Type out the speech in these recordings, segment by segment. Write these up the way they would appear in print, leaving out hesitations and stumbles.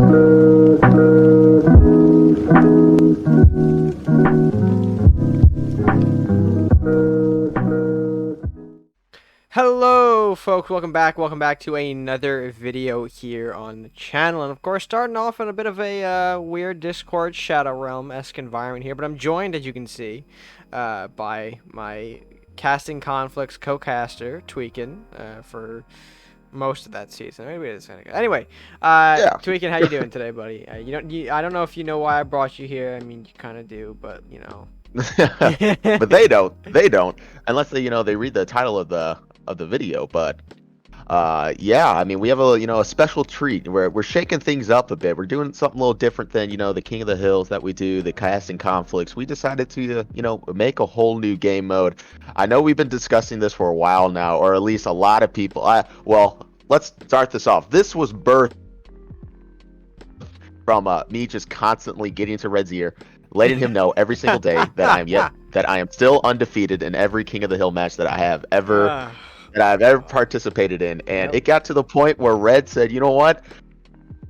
Hello folks, welcome back to another video here on the channel, and of course starting off in a bit of a weird Discord Shadow Realm-esque environment here, but I'm joined, as you can see, by my Casting Conflicts co-caster, Tweakin, for most of that season. Maybe it's gonna go. Anyway, Yeah. Tweakin, how you doing today, buddy? I don't know if you know why I brought you here. I mean, you kind of do, but you know. But they don't. They don't unless they read the title of the video. But yeah, I mean we have a special treat where we're shaking things up a bit. We're doing something a little different than the King of the Hills that we do, the casting conflicts. We decided to make a whole new game mode. I know we've been discussing this for a while now, or at least a lot of people. Well, let's start this off. This was birthed from me just constantly getting into Red's ear, letting him know every single day that I am still undefeated in every King of the Hill match Uh, that I've ever participated in. And yep. it got to the point where Red said, "You know what?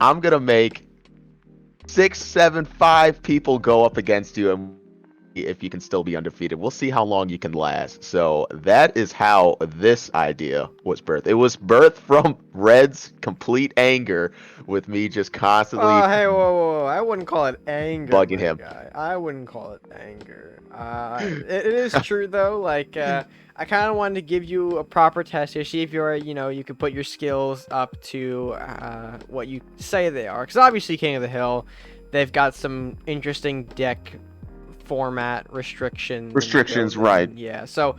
I'm gonna make 6, 7, 5 people go up against you, and if you can still be undefeated, we'll see how long you can last." So that is how this idea was birthed. It was birthed from Red's complete anger with me just constantly Oh, hey, whoa, whoa, whoa. I wouldn't call it anger, bugging my him. guy. I wouldn't call it anger. It is true, though. Like, I kind of wanted to give you a proper test here, see if you could put your skills up to what you say they are. Because obviously, King of the Hill, they've got some interesting deck format restrictions. Restrictions, right? Yeah, so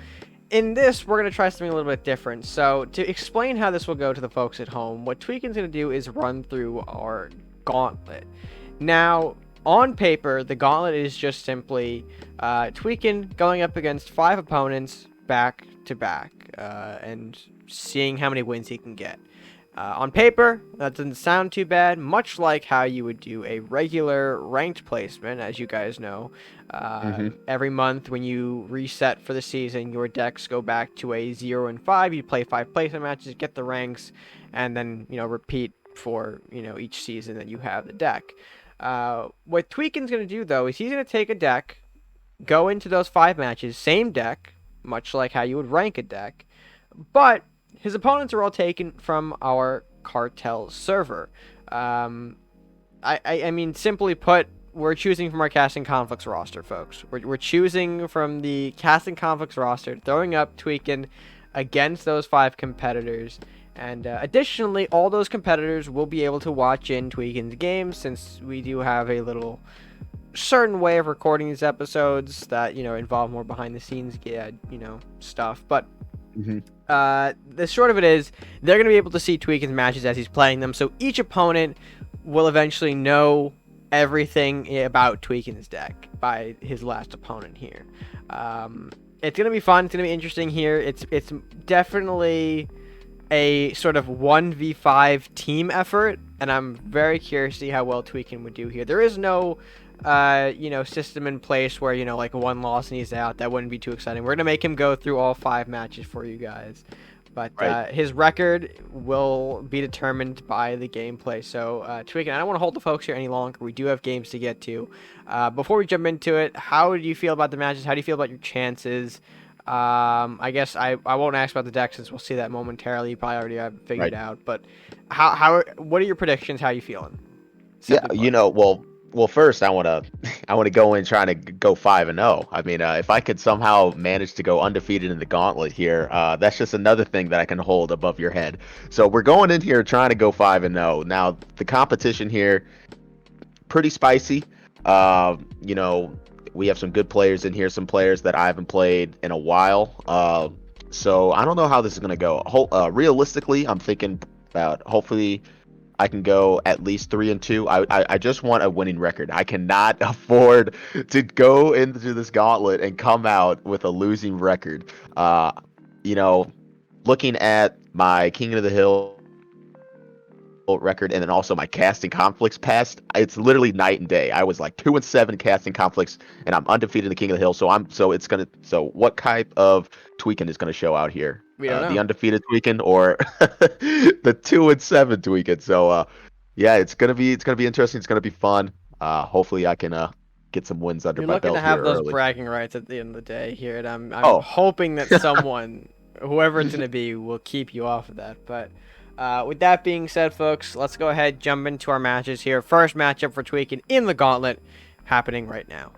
in this, we're going to try something a little bit different. So to explain how this will go to the folks at home, what Tweakin's going to do is run through our Gauntlet. Now, on paper, the Gauntlet is just simply Tweakin going up against 5 opponents back to back and seeing how many wins he can get. On paper, that doesn't sound too bad, much like how you would do a regular ranked placement, as you guys know. Every month when you reset for the season, your decks go back to a 0 and 5. You play 5 placement matches, get the ranks, and then, repeat for, each season that you have the deck. What Tweakin's going to do, though, is he's going to take a deck, go into those 5 matches, same deck, much like how you would rank a deck, but his opponents are all taken from our cartel server. I mean, simply put, we're choosing from our Casting Conflicts roster, folks. We're choosing from the Casting Conflicts roster, throwing up Tweakin against those 5 competitors. And additionally, all those competitors will be able to watch in Tweakin's games, since we do have a little certain way of recording these episodes that, involve more behind the scenes, stuff. But the short of it is, they're going to be able to see Tweakin's matches as he's playing them, so each opponent will eventually know everything about Tweakin's deck by his last opponent here. It's going to be fun, it's going to be interesting here. It's definitely a sort of 1v5 team effort, and I'm very curious to see how well Tweakin would do here. There is no system in place where, like one loss and he's out. That wouldn't be too exciting. We're going to make him go through all 5 matches for you guys. But Right. his record will be determined by the gameplay. So, Tweakin, I don't want to hold the folks here any longer. We do have games to get to. Before we jump into it, how do you feel about the matches? How do you feel about your chances? I guess I won't ask about the deck, since we'll see that momentarily. You probably already have it figured Right. out. But what are your predictions? How are you feeling? Yeah, Simply put. well, first I want to go in trying to go 5-0. I mean, if I could somehow manage to go undefeated in the Gauntlet here, that's just another thing that I can hold above your head. So we're going in here trying to go 5-0. Now, the competition here pretty spicy. We have some good players in here, some players that I haven't played in a while. So I don't know how this is going to go. Realistically, I'm thinking about hopefully I can go at least 3-2. I just want a winning record. I cannot afford to go into this gauntlet and come out with a losing record. You know, looking at my King of the Hill record and then also my casting conflicts past, it's literally night and day. I was like 2-7 casting conflicts, and I'm undefeated in the King of the Hill. So what type of Tweakin is gonna show out here? We don't The know. undefeated Tweakin or the 2-7 Tweakin? So Yeah, it's gonna be interesting. It's gonna be fun. Hopefully I can get some wins under You're my looking to belt here have those early. bragging rights at the end of the day here, and I'm Oh, hoping that someone, whoever it's gonna be, will keep you off of that. But with that being said, folks, let's go ahead jump into our matches here. First matchup for Tweakin in the Gauntlet, happening right now.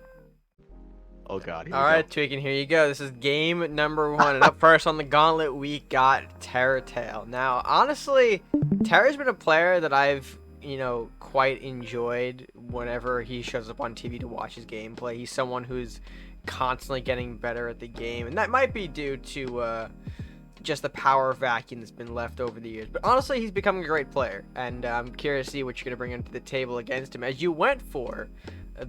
oh God, here All we go. right, Tweakin, here you go. This is game number 1, and up first on the Gauntlet, we got Tail. Now, honestly, Terra's been a player that I've quite enjoyed whenever he shows up on TV to watch his gameplay. He's someone who's constantly getting better at the game, and that might be due to just the power vacuum that's been left over the years. But honestly, he's becoming a great player, and I'm curious to see what you're gonna bring into the table against him, as you went for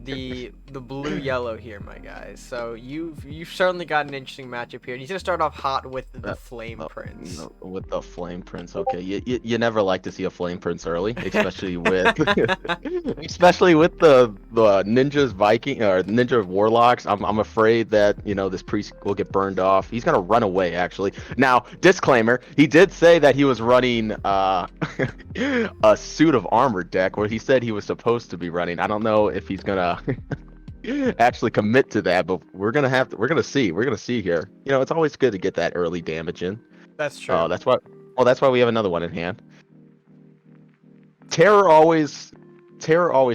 the blue yellow here, my guys. So you've certainly got an interesting matchup here. And he's gonna start off hot with the Flame Prince. No, with the Flame Prince, okay. You never like to see a Flame Prince early, especially with especially with the ninjas Viking or ninja warlocks. I'm afraid that this priest will get burned off. He's gonna run away actually. Now, disclaimer: he did say that he was running a suit of armor deck, where he said he was supposed to be running. I don't know if he's gonna actually commit to that, but we're gonna see here. It's always good to get that early damage in. That's true. Oh, that's why we have another one in hand. Terror always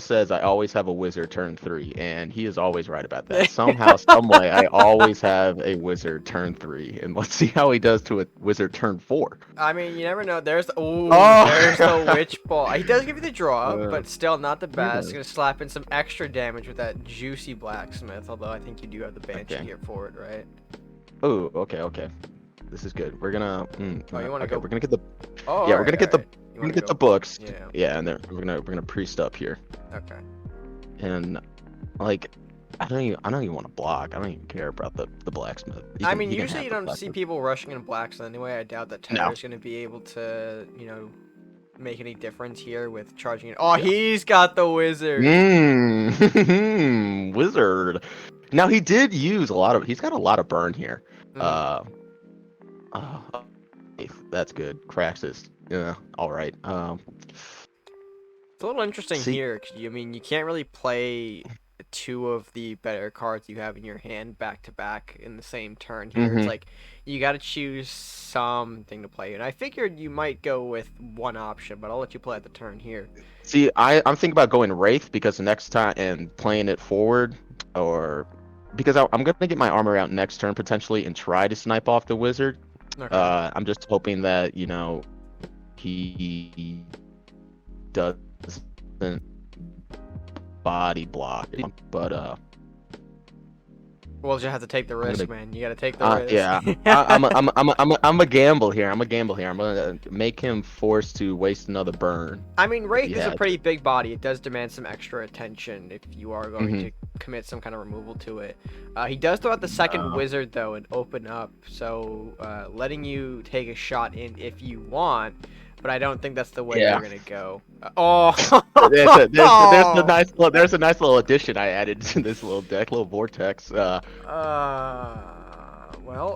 says I always have a wizard turn 3, and he is always right about that. Somehow, some way, I always have a wizard turn 3, and let's see how he does to a wizard turn 4. I mean, you never know. There's the Oh, witch ball. He does give you the draw, but still not the best. yeah. He's gonna slap in some extra damage with that juicy blacksmith. Although I think you do have the banshee Okay. here for it, right? Oh, okay. This is good. We're gonna. Oh, you want to okay, go? we're gonna get the. Oh, Yeah, we're gonna get the. You We're wanna gonna get go? the books. Yeah. Yeah, and then we're gonna priest up here, Okay. and like, I don't even want to block. I don't even care about the blacksmith. I mean, He can usually have you the don't see blacksmith. people rushing in blacks anyway. I doubt that No. Tyler's going to be able to, make any difference here with charging it. Oh, Yeah. he's got the wizard. Wizard. Now he did use a lot of. He's got a lot of burn here. Mhm. Uh, that's good. Craxus. Yeah. All right. It's a little interesting See. here, 'cause I mean, you can't really play two of the better cards you have in your hand back to back in the same turn here. It's Mhm. like you got to choose something to play, and I figured you might go with one option, but I'll let you play at the turn here. See, I'm thinking about going Wraith because the next time and playing it forward, or because I'm gonna get my armor out next turn potentially and try to snipe off the wizard. Okay. I'm just hoping that he doesn't body block, but Well, you have to take the risk, man. You got to take the risk. yeah, I'm a gamble here. I'm gonna make him forced to waste another burn. I mean, Wraith is Yeah. a pretty big body. It does demand some extra attention if you are going Mhm. to commit some kind of removal to it. He does throw out the second wizard, though, and open up, so letting you take a shot in if you want, but I don't think that's the way Yeah. you're going to go. Oh! There's a nice little addition I added to this little deck, little vortex. Well,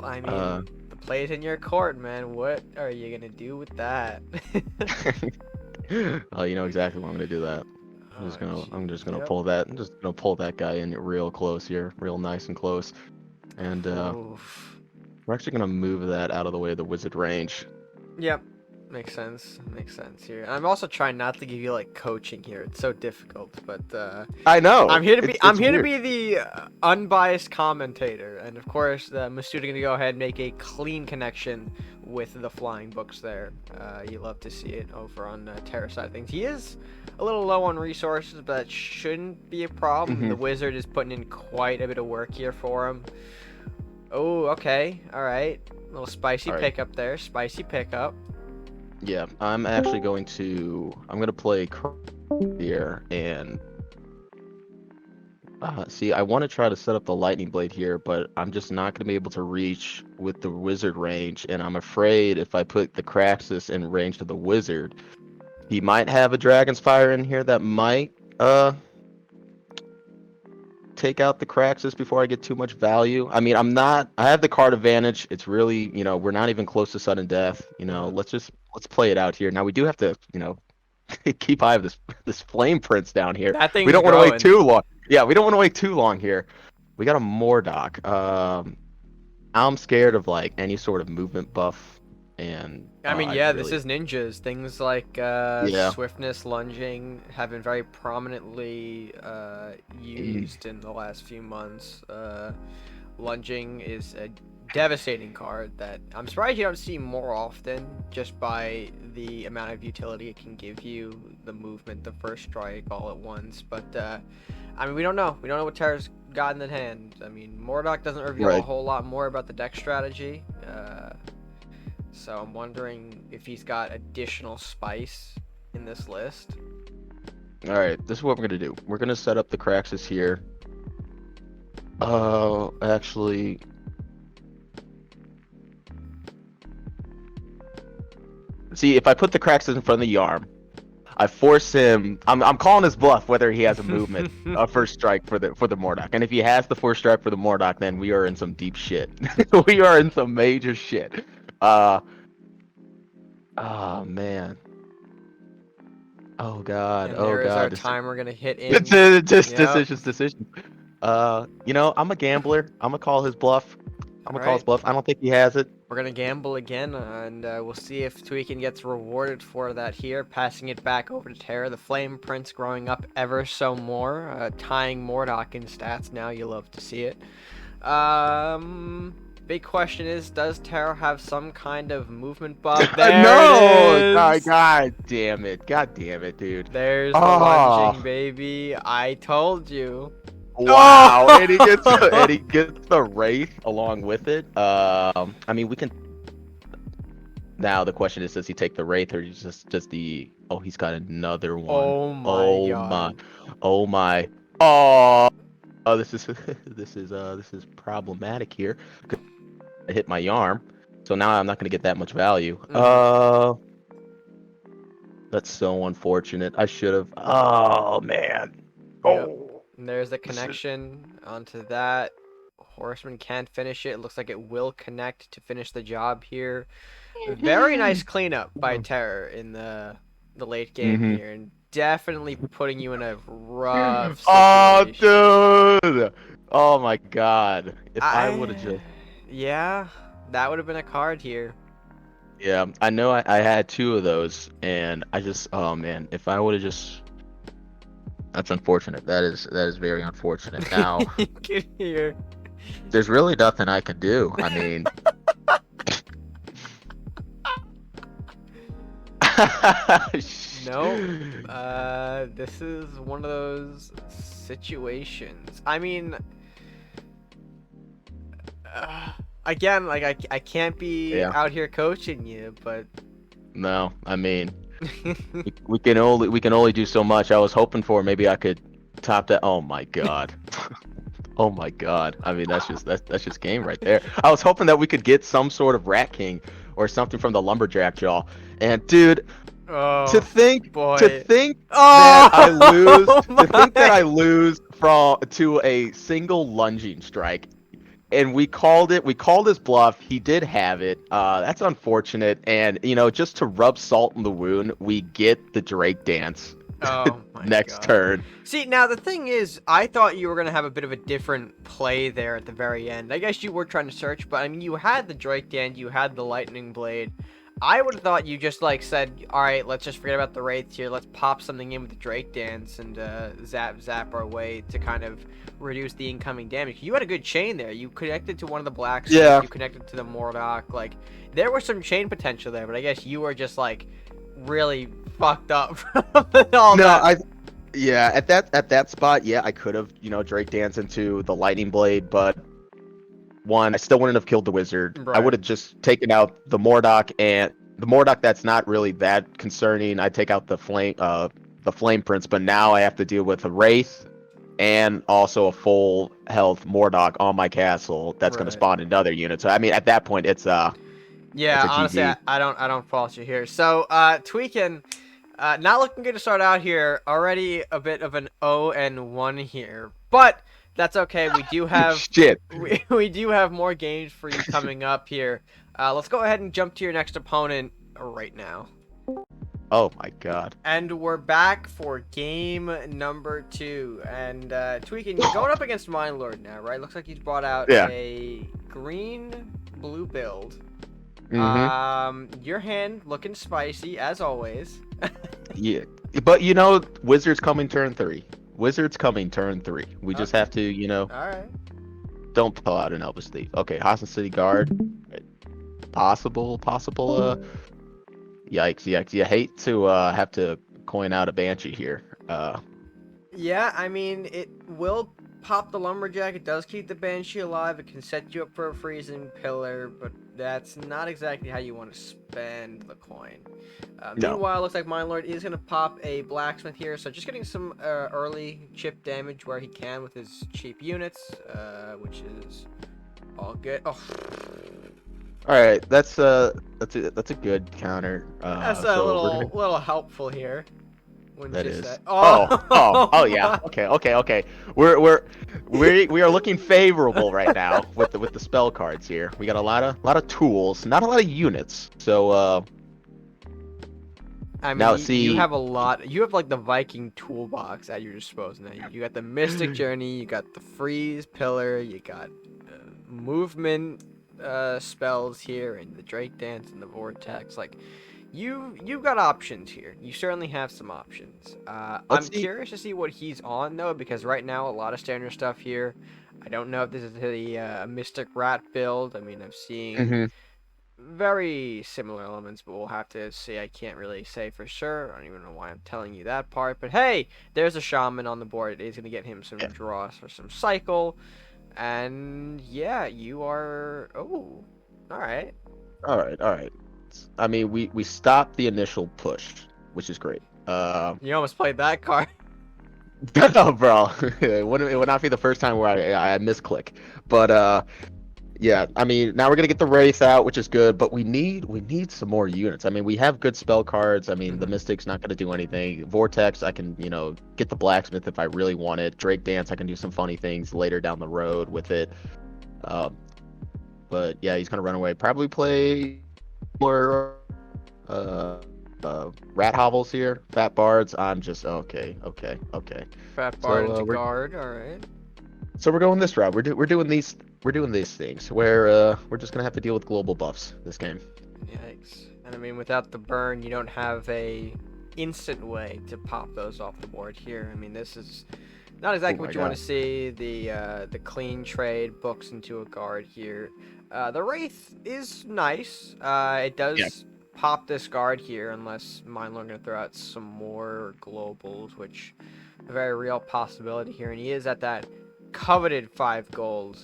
I mean, the play's in your court, man. What are you going to do with that? Oh, you know exactly what I'm gonna do that. I'm just gonna Yep. pull that. I'm just gonna pull that guy in real close here, real nice and close, and Oof. we're actually gonna move that out of the way of the wizard range. Yep. Makes sense. Makes sense here. And I'm also trying not to give you like coaching here. It's so difficult, but I know. I'm here to be It's I'm here to weird. be the unbiased commentator, and of course, Masuda gonna go ahead and make a clean connection with the flying books there. You love to see it over on Terra side of things. He is a little low on resources, but that shouldn't be a problem. Mhm. The wizard is putting in quite a bit of work here for him. Oh, okay, all right, little spicy All right. pickup there. Spicy pickup. Yeah, I'm gonna play here and see. I want to try to set up the lightning blade here, but I'm just not gonna be able to reach with the wizard range, and I'm afraid if I put the Craxus in range to the wizard, he might have a Dragon's Fire in here that might take out the Craxus before I get too much value. I mean, I have the card advantage. It's really, we're not even close to sudden death. Mhm. Let's play it out here. Now we do have to, keep eye of this flame prince down here. That We thing's don't want to wait growing. too long. Yeah, we don't want to wait too long here. We got a Mordock. I'm scared of like any sort of movement buff, and I mean, I yeah, this really is ninjas. Things like yeah. swiftness, lunging have been very prominently Mhm. used in the last few months. Lunging is a devastating card that I'm surprised you don't see more often, just by the amount of utility it can give you, the movement, the first strike all at once. But I mean, we don't know. We don't know what Terra's got in the hand. I mean, Mordock doesn't reveal a Right. whole lot more about the deck strategy. So I'm wondering if he's got additional spice in this list. All right, this is what we're gonna do. We're gonna set up the Craxus here. Actually, see if I put the Craxus in front of the Yarm, I force him. I'm calling his bluff whether he has a movement, a first strike for the Mordock, and if he has the first strike for the Mordock, then we are in some deep shit. We are in some major shit. Uh, oh man. Oh god. And Oh there is our god. timer gonna hit in. Just Yep. decisions. I'm a gambler. I'm gonna call his bluff. I'm All gonna call his right. bluff. I don't think he has it. We're gonna gamble again, and we'll see if Tweakin gets rewarded for that here. Passing it back over to Terra, the Flame Prince growing up ever so more, tying Mordock in stats. Now you love to see it. Big question is, does Terra have some kind of movement buff? There it No! is. God damn it, dude. There's the lunging, Oh, baby. I told you. wow. And he Oh! gets the Wraith along with it. I mean, we can. Now the question is, does he take the Wraith or just the? Oh, he's got another one. Oh my Oh my. god. Oh my. Oh. Oh, this is this is problematic here. I hit my Yarm, so now I'm not gonna get that much value. Mm-hmm. That's so unfortunate. I should have. Oh man. Yep. Oh. And there's the connection onto that. Horseman can't finish it. It looks like it will connect to finish the job here. Very nice cleanup by Terror in the late game Mm-hmm. here, and definitely putting you in a rough Oh, situation. dude. Oh my God. If I would have I, just. yeah, that would have been a card here. Yeah, I know I had two of those, and I just. Oh man, if I would have just. That's unfortunate. That is very unfortunate. Now, You can hear. there's really nothing I can do. I mean. Nope. This is one of those situations. I mean, again, like I can't be Yeah. out here coaching you, but No, I mean, we can only do so much. I was hoping for maybe I could top that. Oh my God. Oh my God. I mean, that's just game right there. I was hoping that we could get some sort of Rat King or something from the lumberjack jaw. And dude, to oh think to boy. think that I lose Oh to think that my. I lose from to a single lunging strike. And we called his bluff. He did have it. That's unfortunate. And just to rub salt in the wound, we get the Drake dance Oh my next god. turn. See, now the thing is, I thought you were gonna have a bit of a different play there at the very end. I guess you were trying to search, but I mean, you had the Drake Dance, you had the Lightning Blade. I would have thought you just like said, all right, let's just forget about the wraiths here. Let's pop something in with the Drake Dance and zap our way to kind of reduce the incoming damage. You had a good chain there. You connected to one of the blacksmiths. Yeah. You connected to the Mordock. Like there was some chain potential there, but I guess you were just like really fucked up from all No, that. yeah, at that spot, yeah, I could have, Drake dance into the lightning blade, but one, I still wouldn't have killed the wizard. I would Right. have just taken out the Mordock that's not really that concerning. I take out the flame prince, but now I have to deal with a wraith and also a full health Mordock on my castle that's going to Right. spawn another unit. So I mean, at that point, it's Yeah, a honestly, GG. I don't fault you here. So, Tweakin, not looking good to start out here. Already a bit of an 0-1 here, but that's okay. We do have Shit. we do have more games for you coming up here. Let's go ahead and jump to your next opponent right now. Oh my god. And we're back for game number 2. And Tweakin, you're going up against Mindlord now, right? Looks like he's brought out Yeah. a green-blue build. Mm-hmm. Your hand looking spicy as always. Yeah. But you know, Wizards coming turn 3. Wizards coming turn 3. We just Okay. have to, you know, All right. don't pull out an Elvis Thief. Okay, Hostin City Guard. Possible, yikes, yikes. You hate to have to coin out a Banshee here. Yeah, I mean, it will pop the lumberjack. It does keep the banshee alive. It can set you up for a freezing pillar, but that's not exactly how you want to spend the coin. No. Meanwhile, looks like Mindlord is going to pop a blacksmith here, so just getting some early chip damage where he can with his cheap units, which is all good. Oh, All right, that's a good counter. that's a So we're gonna. little helpful here. Wouldn't That you is. say? Oh yeah. Okay. We are looking favorable right now with the spell cards here. We got a lot of tools, not a lot of units. So I mean, now you see. have a lot. You have like the Viking toolbox at your disposal now. You got the Mystic Journey, you got the Freeze Pillar, you got movement spells here, and the Drake Dance and the Vortex. Like, you've got options here. You certainly have some options. Let's I'm see. curious to see what he's on though, because right now a lot of standard stuff here. I don't know if this is the Mystic Rat build. I mean, I've seen Hmm. very similar elements, but we'll have to see. I can't really say for sure. I don't even know why I'm telling you that part. But hey, there's a shaman on the board. It is going to get him some Yeah. draws for some cycle. And yeah, you are. Oh, all right. All right. I mean, we stopped the initial push, which is great. You almost played that card. No, bro. It would not be the first time where I misclick. But yeah, I mean, now we're gonna get the Wraith out, which is good, but we need some more units. I mean, we have good spell cards. I mean, the Mhm. Mystic's not gonna do anything. Vortex, I can, you know, get the Blacksmith if I really want it. Drake Dance, I can do some funny things later down the road with it. Um, but yeah, he's gonna run away. Probably play more uh, Rat Hovels here, Fat Bards. I'm just okay. Fat Bard So into we're guard. All right. going this route. We're doing these things where we're just gonna have to deal with global buffs this game. Yikes. And I mean, without the burn, you don't have a instant way to pop those off the board here. I mean, this is not Oh exactly my what you want god. to see. The clean trade books into a guard here. The Wraith is nice. It Yeah. does pop this guard here unless Mindlord going to throw out some more globals, which a very real possibility here. And he is at that coveted 5 gold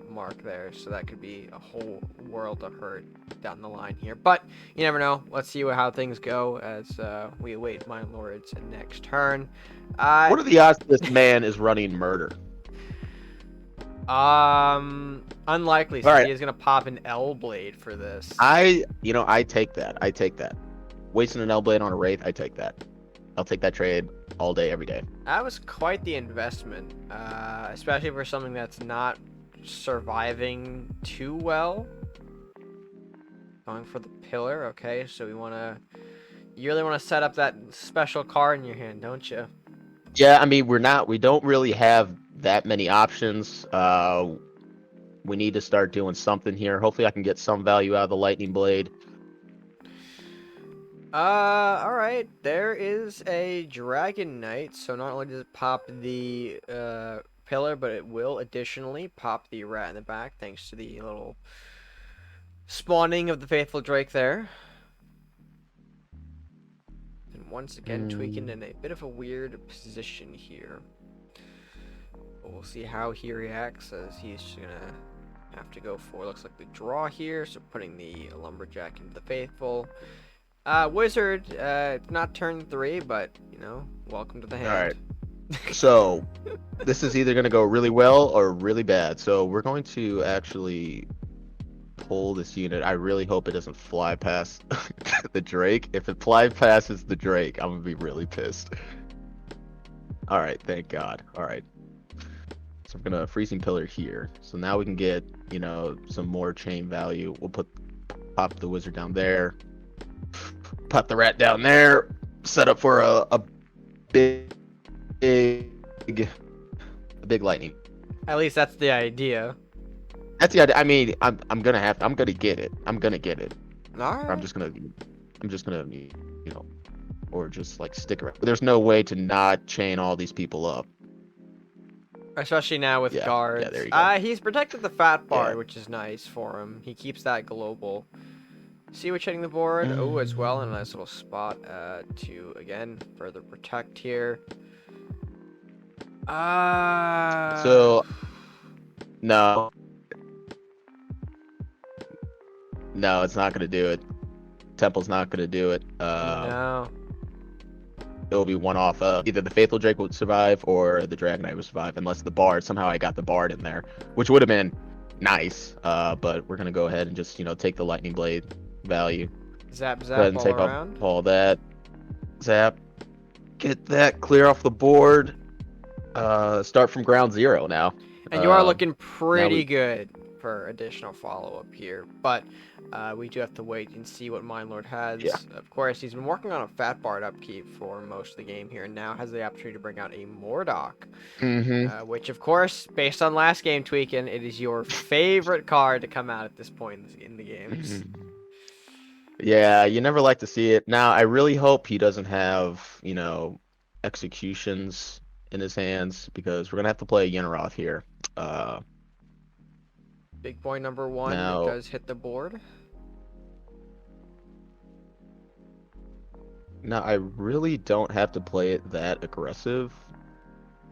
mark there, so that could be a whole world of hurt down the line here. But you never know. Let's see how things go as we await Mindlord's next turn. What are the odds this man is running murder? Unlikely, All since right, he is gonna pop an L blade for this. I take that. I take that. Wasting an L blade on a wraith, I take that. I'll take that trade all day, every day. That was quite the investment, especially for something that's not surviving too well. Going for the pillar, okay. So you really wanna set up that special card in your hand, don't you? Yeah, I mean, we don't really have that many options. We need to start doing something here. Hopefully, I can get some value out of the lightning blade. Alright. There is a Dragon Knight, so not only does it pop the pillar, but it will additionally pop the rat in the back, thanks to the little spawning of the Faithful Drake there. And once again, Tweakin in a bit of a weird position here. But we'll see how he reacts, as he's just gonna have to go for, looks like the draw here, so putting the Lumberjack into the Faithful. Wizard, it's not turn 3, but, you know, welcome to the hand. All right. So this is either going to go really well or really bad. So we're going to actually pull this unit. I really hope it doesn't fly past the Drake. If it fly passes the Drake, I'm going to be really pissed. All right, thank God. All right. So we're going to freezing pillar here. So now we can get, you know, some more chain value. We'll pop the wizard down there. Put the rat down there. Set up for a big, a big lightning. At least that's the idea. That's the idea. I mean, I'm gonna get it. I'm gonna get it. All Or right. I'm just gonna, or just like stick around. There's no way to not chain all these people up. Especially now with Yeah, guards. there you go. He's protected the fat bard, Yeah. which is nice for him. He keeps that global. See what's hitting the board. Oh, as well, in a nice little spot to, again, further protect here. So, no. No, it's not gonna do it. Temple's not gonna do it. No. It'll be one off. Either the Faithful Drake would survive or the Dragon Knight would survive, unless the Bard, somehow I got the Bard in there, which would have been nice. But we're gonna go ahead and just, take the Lightning Blade value. Zap, Go ahead zap and all take around. off all that. Zap. Get that clear off the board. Start from ground zero now. And you are Um, looking pretty we- good for additional follow-up here. But we do have to wait and see what Mindlord has. Yeah. Of course, he's been working on a Fat Bard upkeep for most of the game here, and now has the opportunity to bring out a Mordock. Which, of course, based on last game, Tweakin, it is your favorite card to come out at this point in the games. Yeah, you never like to see it. Now, I really hope he doesn't have, executions in his hands, because we're gonna have to play Yenneroth here. Big boy number one Now- does hit the board. Now, I really don't have to play it that aggressive.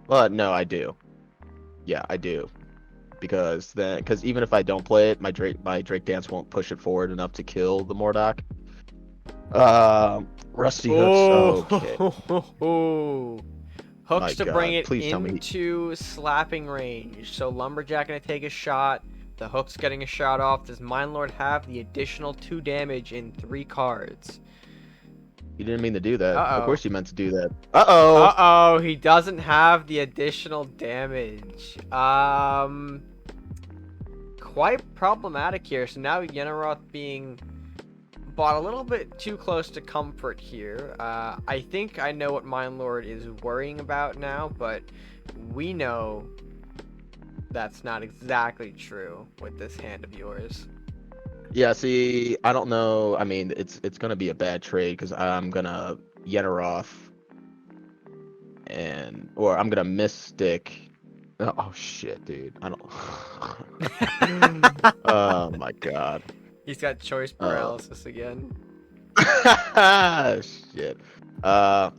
But no, I do. Yeah, I do. Because even if I don't play it, my Drake Dance won't push it forward enough to kill the Mordock. Rusty Hooks. Okay. Hooks My to God, bring it please tell me he- into slapping range. So Lumberjack gonna take a shot. The Hook's getting a shot off. Does Mindlord have the additional 2 damage in 3 cards? You didn't mean to do that. Uh-oh. Of course you meant to do that. Uh-oh. Uh-oh, he doesn't have the additional damage. Quite problematic here. So now Yenneroth being bought a little bit too close to comfort here. I think I know what Mindlord is worrying about now, but we know that's not exactly true with this hand of yours. Yeah, see, I don't know. I mean, it's gonna be a bad trade, because I'm gonna Yenneroth or I'm gonna Mystic. Oh shit, dude. I don't. Oh my God. He's got choice paralysis again. Shit. A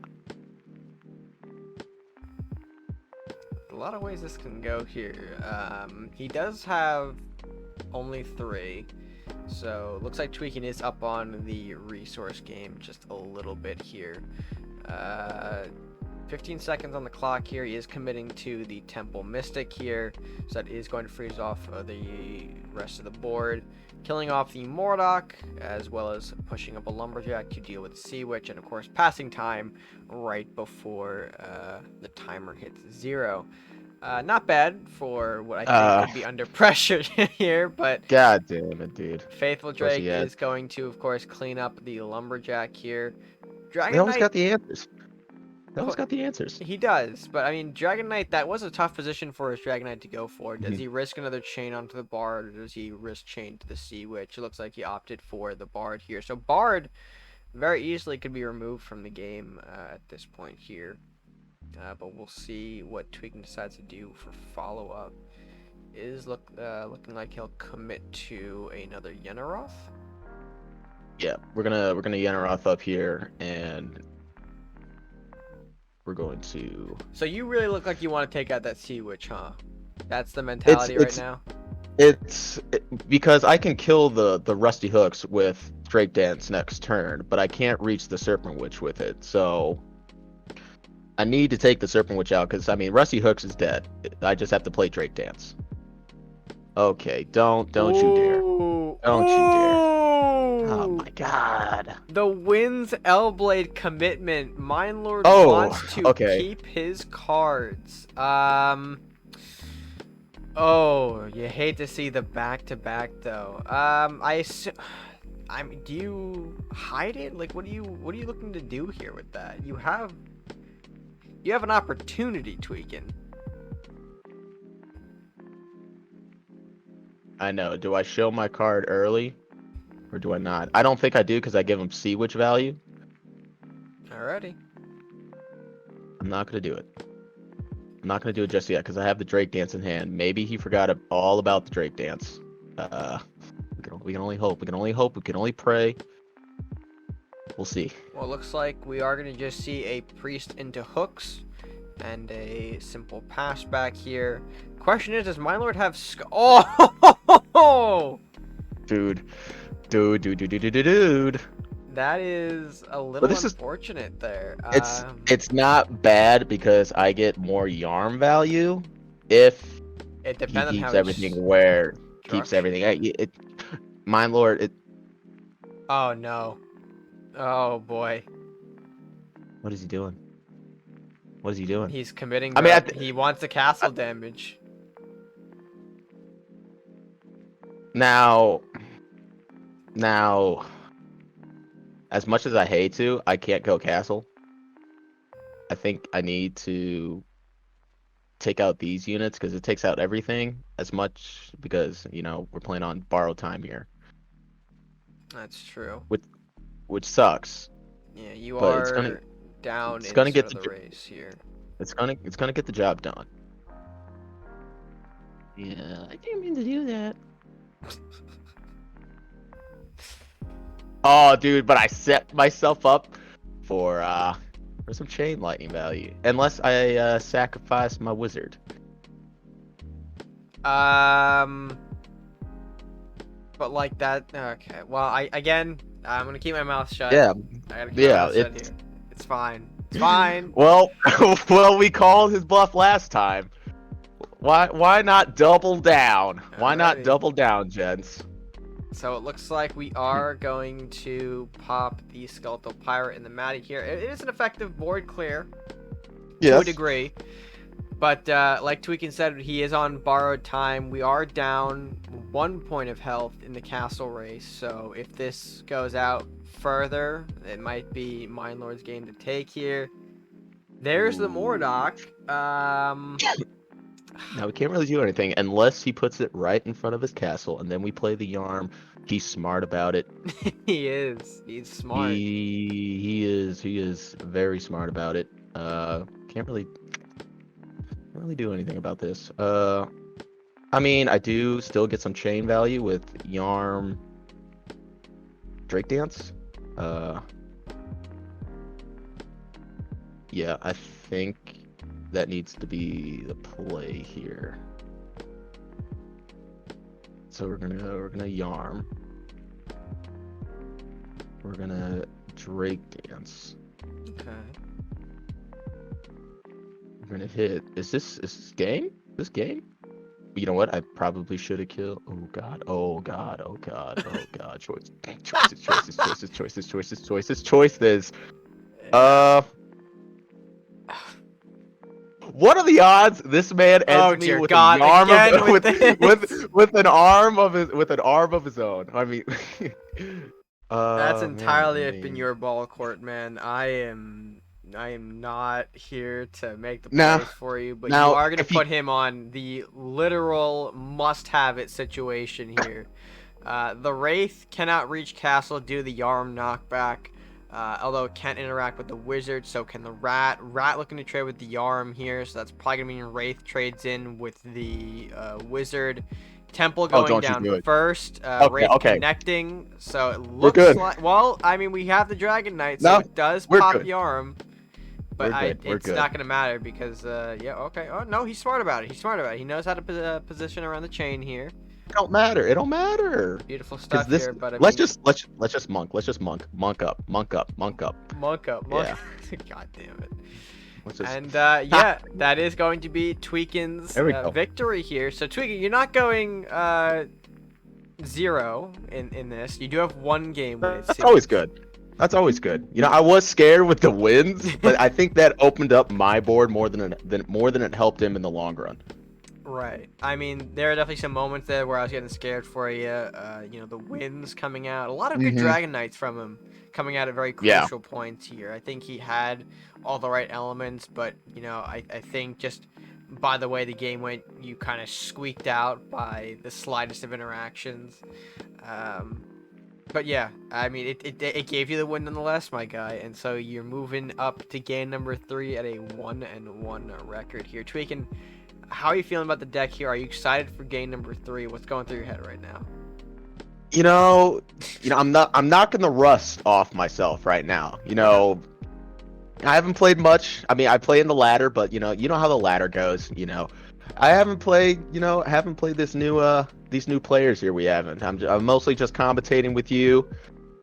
lot of ways this can go here. He does have only 3. So, looks like Tweakin is up on the resource game just a little bit here. 15 seconds on the clock here. He is committing to the Temple Mystic here. So that is going to freeze off the rest of the board. Killing off the Mordock, as well as pushing up a Lumberjack to deal with the Sea Witch. And of course, passing time right before the timer hits 0. Not bad for what I think could be under pressure here, but God damn it, dude. Faithful course Drake he had. is going to, of course, clean up the Lumberjack here. They Dragon always Knight, got the answers. They always got the answers. he does, but I mean, Dragon Knight, that was a tough position for his Dragon Knight to go for. Does Mhm. he risk another chain onto the Bard, or does he risk chain to the Sea Witch? It looks like he opted for the Bard here. So Bard very easily could be removed from the game at this point here. But we'll see what Tweakin decides to do for follow-up. Is looking like he'll commit to another Yenneroth. Yeah, we're gonna Yenneroth up here, and we're going to. So you really look like you want to take out that Sea Witch, huh? That's the mentality right now. Because I can kill the Rusty Hooks with Drake Dance next turn, but I can't reach the Serpent Witch with it. So I need to take the Serpent Witch out, because I mean Rusty Hooks is dead. I just have to play Drake Dance. Okay, don't you dare. Don't you dare. Oh my God. The Wind's Elblade commitment. Mindlord Oh, wants to okay. keep his cards. Oh, you hate to see the back-to-back though. I mean, do you hide it? Like, what are you looking to do here with that? You have an opportunity, Tweakin. I know. Do I show my card early, or do I not? I don't think I do because I give him sea witch value. Alrighty. I'm not gonna do it. I'm not gonna do it just yet because I have the Drake dance in hand. Maybe he forgot all about the Drake dance. We can only hope. We can only hope. We can only pray. We'll see. Well, it looks like we are gonna just see a priest into hooks, and a simple pass back here. Question is, does my lord have Oh! Dude. That is a little this unfortunate there. It's not bad because I get more yarn value if It he depends on keeps how everything where keeps structured. everything. Mine lord. Oh no. Oh boy. What is he doing? What is he doing? He's committing. I mean, He wants the castle damage. Now, as much as I hate to, I can't go castle. I think I need to take out these units because it takes out everything as much because, we're playing on borrowed time here. That's true. Which sucks. Yeah, you but are down it's in gonna sort get of the the race here. It's gonna get the job done. Yeah, I didn't mean to do that. Oh, dude, but I set myself up for some chain lightning value. Unless I sacrifice my wizard. But like that. Okay. Well, I'm gonna keep my mouth shut. Yeah. I gotta keep my mouth shut here. It's fine. It's fine. Well, we called his bluff last time. Why not double down? Why not Alrighty. double down, gents? So it looks like we are going to pop the Skeletal Pirate in the Matty here. It is an effective board clear to a degree. But like Tweakin said, he is on borrowed time. We are down 1 point of health in the castle race. So if this goes out further, it might be Mine Lord's game to take here. There's the Mordock. Now we can't really do anything unless he puts it right in front of his castle, and then we play the Yarm. He's smart about it. He is. He's smart. He is very smart about it. Can't really do anything about this. I mean, I do still get some chain value with Yarm Drake Dance. Yeah, I think that needs to be the play here. So we're gonna Yarm. We're gonna Drake Dance. Okay. We're gonna hit. Is this game? This game? You know what? I probably should have killed. Oh god. Oh god. Oh god. Oh god. Choices. What are the odds this man ends me with a Yarm with an arm of his own? I mean, that's entirely up in man. your ball court, man. I am not here to make the plays for you, but you are gonna put him on the literal must-have-it situation here. The Wraith cannot reach castle due to the Yarm knockback. Although it can't interact with the wizard, so can the rat. Rat looking to trade with the Yarm here, so that's probably gonna mean Wraith trades in with the wizard. Temple going down first. Wraith connecting, so it looks like. Well, I mean, we have the Dragon Knight, so it does pop Yarm, but it's not gonna matter because yeah, okay. Oh no, he's smart about it. He knows how to position around the chain here. It don't matter. Beautiful stuff here, but I let's just monk up. Yeah. God damn it. And yeah, that is going to be Tweakin's victory here. So Tweakin, you're not going 0 in this. You do have 1 game win. That's always good. I was scared with the wins, but I think that opened up my board more than it helped him in the long run. Right. I mean, there are definitely some moments there where I was getting scared for you. You know, the winds coming out. A lot of good Hmm. Dragon Knights from him coming out at very Yeah. crucial points here. I think he had all the right elements, but, you know, I think just by the way the game went, you kind of squeaked out by the slightest of interactions. Um, but yeah, I mean, it gave you the win nonetheless, my guy. And so you're moving up to game number 3 at a 1-1 record here. Tweakin, how are you feeling about the deck here? Are you excited for game number 3? What's going through your head right now? You know, I'm knocking the rust off myself right now. Okay. I haven't played much. I mean, I play in the ladder, but you know how the ladder goes. I haven't played. Haven't played these new players here. We haven't. I'm mostly just commentating with you.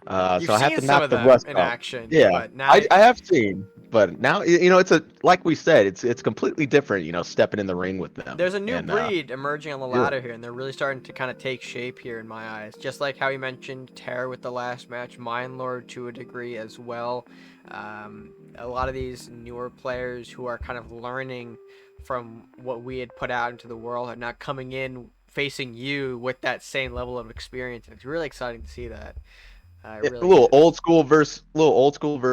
You've So I have seen to some knock of the them rust in off. action, Yeah, but now, I have seen, but now it's a like we said, it's completely different. Stepping in the ring with them, there's a new and breed emerging on the yeah. ladder here, and they're really starting to kind of take shape here in my eyes. Just like how you mentioned Terror with the last match, Mind Lord to a degree as well. A lot of these newer players who are kind of learning from what we had put out into the world are now coming in facing you with that same level of experience, and it's really exciting to see that. It A really is. little old school versus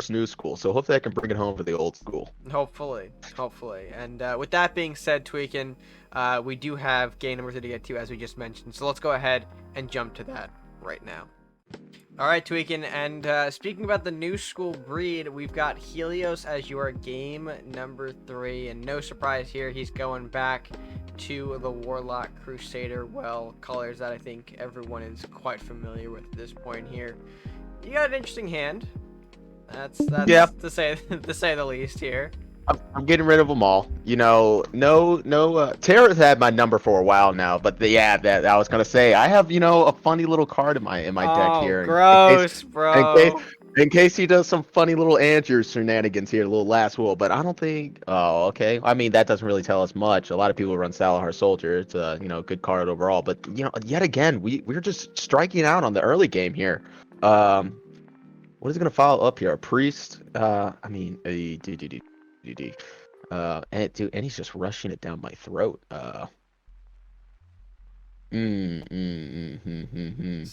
new school. So hopefully I can bring it home for the old school. Hopefully, hopefully. And with that being said, Tweakin, we do have game number 3 to get to, as we just mentioned. So let's go ahead and jump to that right now. All right, Tweakin, and speaking about the new school breed, we've got Helios as your game number 3, and no surprise here, he's going back to the Warlock Crusader, well, colors that I think everyone is quite familiar with at this point here. You got an interesting hand. Yeah, That's to say to say the least here. I'm getting rid of them all. No. Terra's had my number for a while now, but yeah, that I was gonna say I have a funny little card in my deck Oh, here gross, in case bro. in case he does some funny little Andrew shenanigans here, a little last will. But I don't think. Oh, okay. I mean that doesn't really tell us much. A lot of people run Salahar Soldier. It's a good card overall. But yet again, we're just striking out on the early game here. Um, what is it gonna follow up here? A priest? I mean, and he's just rushing it down my throat. It's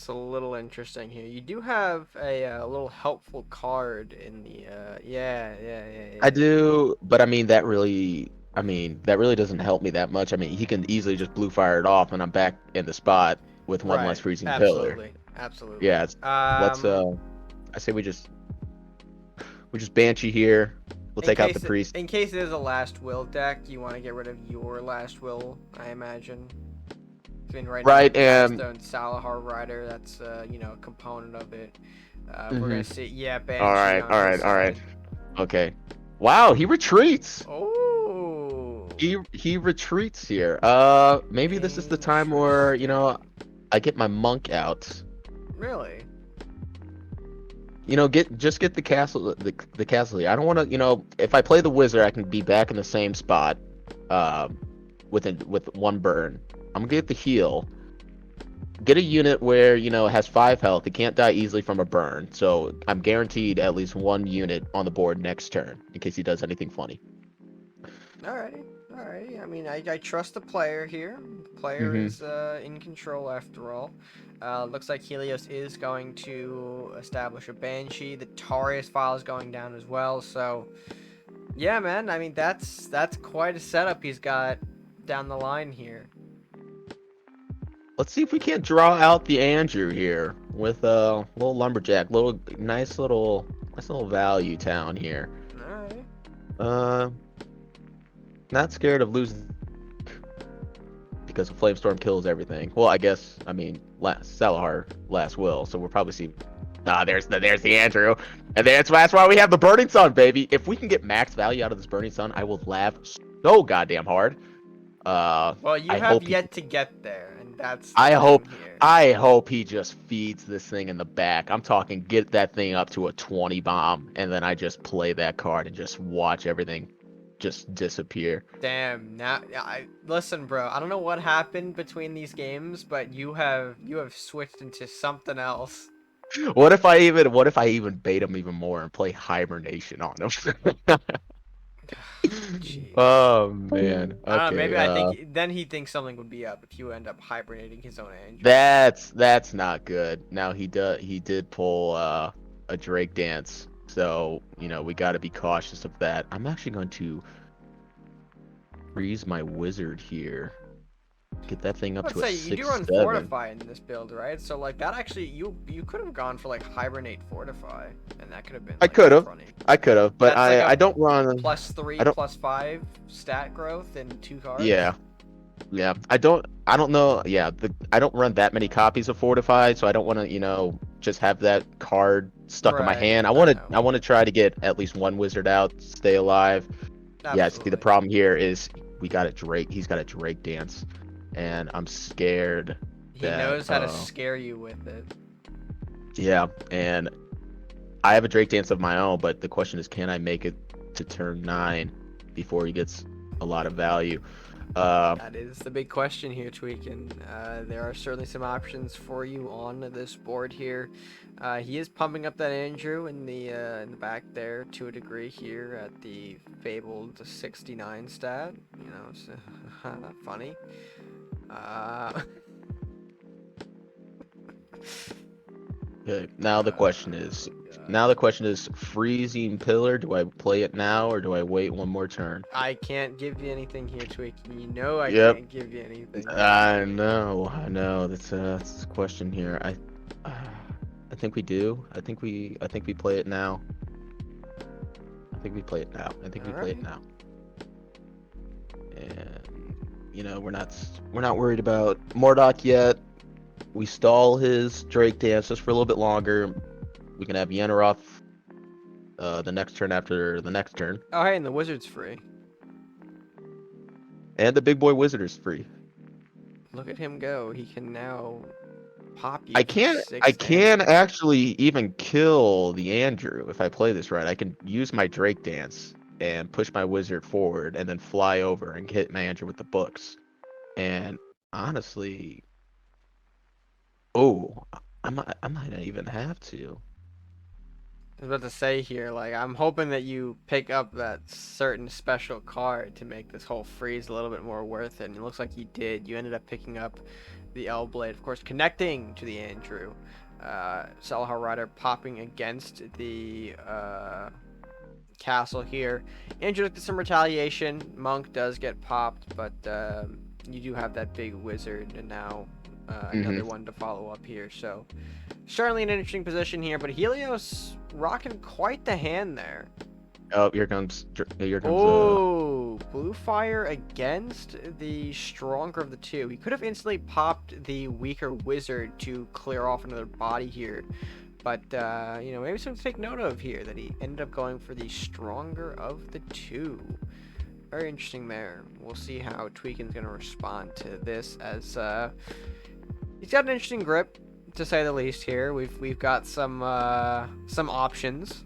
a little interesting here. You do have a little helpful card in the I yeah. do, but I mean, that really doesn't help me that much. I mean, he can easily just blue fire it off, and I'm back in the spot with one less Right. freezing pillar. Absolutely. Absolutely. Yeah, let's. I say we just banshee here. We'll take out the priest. In case it is a last will deck, you want to get rid of your last will, I imagine. I mean, right now Right, with the and Hearthstone Salahar Rider, that's a component of it. We're mhm. gonna see, yeah, All Banshee right, on all his right, all right. side. Okay. Wow, he retreats. Oh, He retreats here. Maybe this is the time where interesting. I get my monk out. Really? Get the castle the castle here. I don't want to. If I play the wizard, I can be back in the same spot, with one burn. I'm gonna get the heal. Get a unit where has 5 health. It can't die easily from a burn, so I'm guaranteed at least one unit on the board next turn in case he does anything funny. Alrighty, alrighty. I mean, I trust the player here. The player Hmm. is in control after all. Looks like Helios is going to establish a Banshee. The Tarius file is going down as well. So, yeah, man. I mean, that's quite a setup he's got down the line here. Let's see if we can't draw out the Andrew here with a little lumberjack, nice little value town here. Alright. Uh, Not scared of losing because a flamestorm kills everything. Well, I mean, Salahar last will, so we'll probably see. There's the Andrew, and that's why we have the Burning Sun, baby. If we can get max value out of this Burning Sun, I will laugh so goddamn hard. Well, you I have hope he, yet to get there, and that's the I thing hope, here. I hope he just feeds this thing in the back. I'm talking, get that thing up to a 20 bomb, and then I just play that card and just watch everything just disappear. Damn. Now, listen, bro. I don't know what happened between these games, but you have switched into something else. What if I even bait him even more and play hibernation on him? Oh man. I don't know, Okay. maybe I think then he thinks something would be up if you end up hibernating his own Andrew. That's not good. Now he did pull a Drake dance, so we got to be cautious of that. I'm actually going to freeze my wizard here. Get that thing up Let's to a say you do run 6/7. Fortify in this build, right? So like that actually you could have gone for like hibernate Fortify, and that could have been I like could have, funny. but That's like I a don't run. +3, I don't. +5 stat growth in 2 cards. Yeah, yeah. I don't know. Yeah, I don't run that many copies of Fortify, so I don't want to just have that card stuck in my Right. hand. I know. I want to try to get at least one wizard out, stay alive. Yeah, see, the Absolutely. problem here is we got a Drake. He's got a Drake dance, and I'm scared He that. knows how to scare you with it. Yeah, and I have a Drake dance of my own, but the question is, can I make it to turn 9 before he gets a lot of value? That is the big question here, Tweakin. There are certainly some options for you on this board here. He is pumping up that Andrew in the back there to a degree here at the fabled 69 stat. So, funny. Uh, Okay, now the question is, freezing pillar. Do I play it now or do I wait one more turn? I can't give you anything here, Tweakin. You know I Yep, can't give you anything. I know. That's a question here. I think we do. I think we play it now. I think we play it now. Alright. And we're not worried about Mordok yet. We stall his Drake dance just for a little bit longer. We can have Yenneroth the next turn after the next turn. Oh, hey, and the wizard's free. And the big boy wizard is free. Look at him go. He can now pop you I for can 6 damage. actually even kill the Andrew if I play this right. I can use my Drake dance and push my wizard forward and then fly over and hit my Andrew with the books. And honestly, oh, I might not even have to. I was about to say here, like, I'm hoping that you pick up that certain special card to make this whole freeze a little bit more worth it. And it looks like you did. You ended up picking up the L Blade, of course, connecting to the Andrew. Salahar Rider popping against the castle here. Andrew looked at some retaliation. Monk does get popped, but you do have that big wizard, and now another one to follow up here. So certainly an interesting position here, but Helios rocking quite the hand there. Oh, here comes. Oh, blue fire against the stronger of the two. He could have instantly popped the weaker wizard to clear off another body here. But, maybe something to take note of here, that he ended up going for the stronger of the two. Very interesting there. We'll see how Tweakin's going to respond to this, as he's got an interesting grip, to say the least here. We've got some options.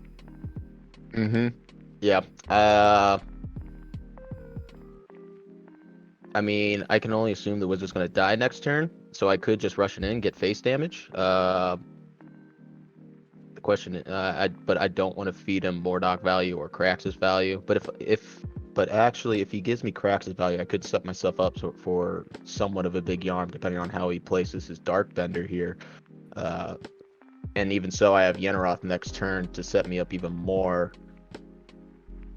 Yeah. I mean, I can only assume the wizard's gonna die next turn, so I could just rush it in, get face damage. The question, but I don't want to feed him Mordok value or Krax's value. But if he gives me Krax's value, I could set myself up for somewhat of a big yarn, depending on how he places his Dark Bender here. And even so, I have Yenneroth next turn to set me up even more.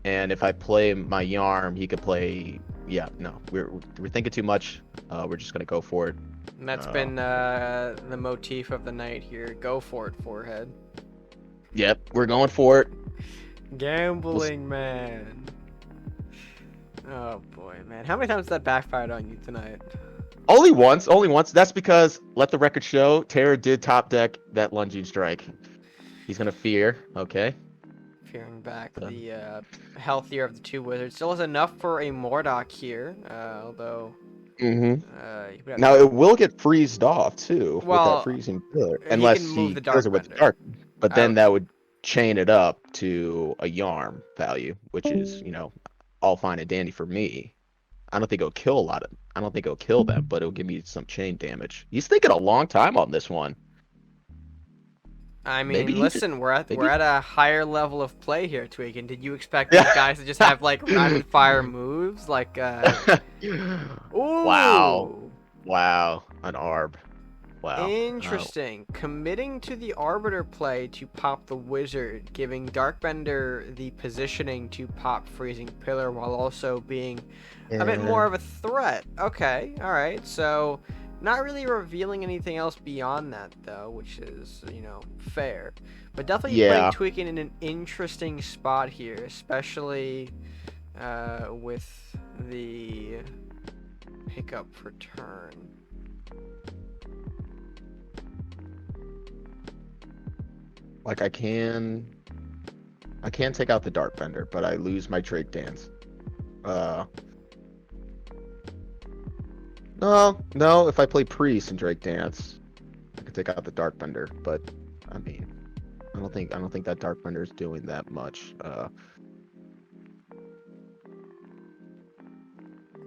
And if I play my Yarm, he could play. Yeah, no, we're thinking too much. We're just gonna go for it. And that's been the motif of the night here. Go for it, forehead. Yep, we're going for it. Gambling, man. Oh boy, man. How many times has that backfired on you tonight? Only once. That's because, let the record show, Terra did top deck that lunging strike. He's gonna fear. Okay. Fearing back the healthier of the two wizards. Still has enough for a Mordok here, although. Now it will get freezed off too with that freezing pillar, unless he can move the kills Dark it with the Bender. dark. But then that would chain it up to a Yarm value, which is all fine and dandy for me. I don't think it'll kill them, but it'll give me some chain damage. He's thinking a long time on this one. I Maybe mean, he just listen, we're maybe. at a higher level of play here, Tweakin. Did you expect these Yeah. guys to just have like rapid fire moves? Like, Wow. ooh, Wow. An arb. Wow. interesting. Committing to the Arbiter play to pop the Wizard, giving Darkbender the positioning to pop Freezing Pillar while also being a bit Yeah. more of a threat. Okay, alright, so not really revealing anything else beyond that, though, which is, fair. But definitely putting Yeah. Tweakin in an interesting spot here, especially with the pickup for turn. Like I can take out the Dark Bender, but I lose my Drake Dance. Uh no, if I play Priest and Drake Dance, I could take out the Dark Bender, but I mean, I don't think that Dark Bender is doing that much.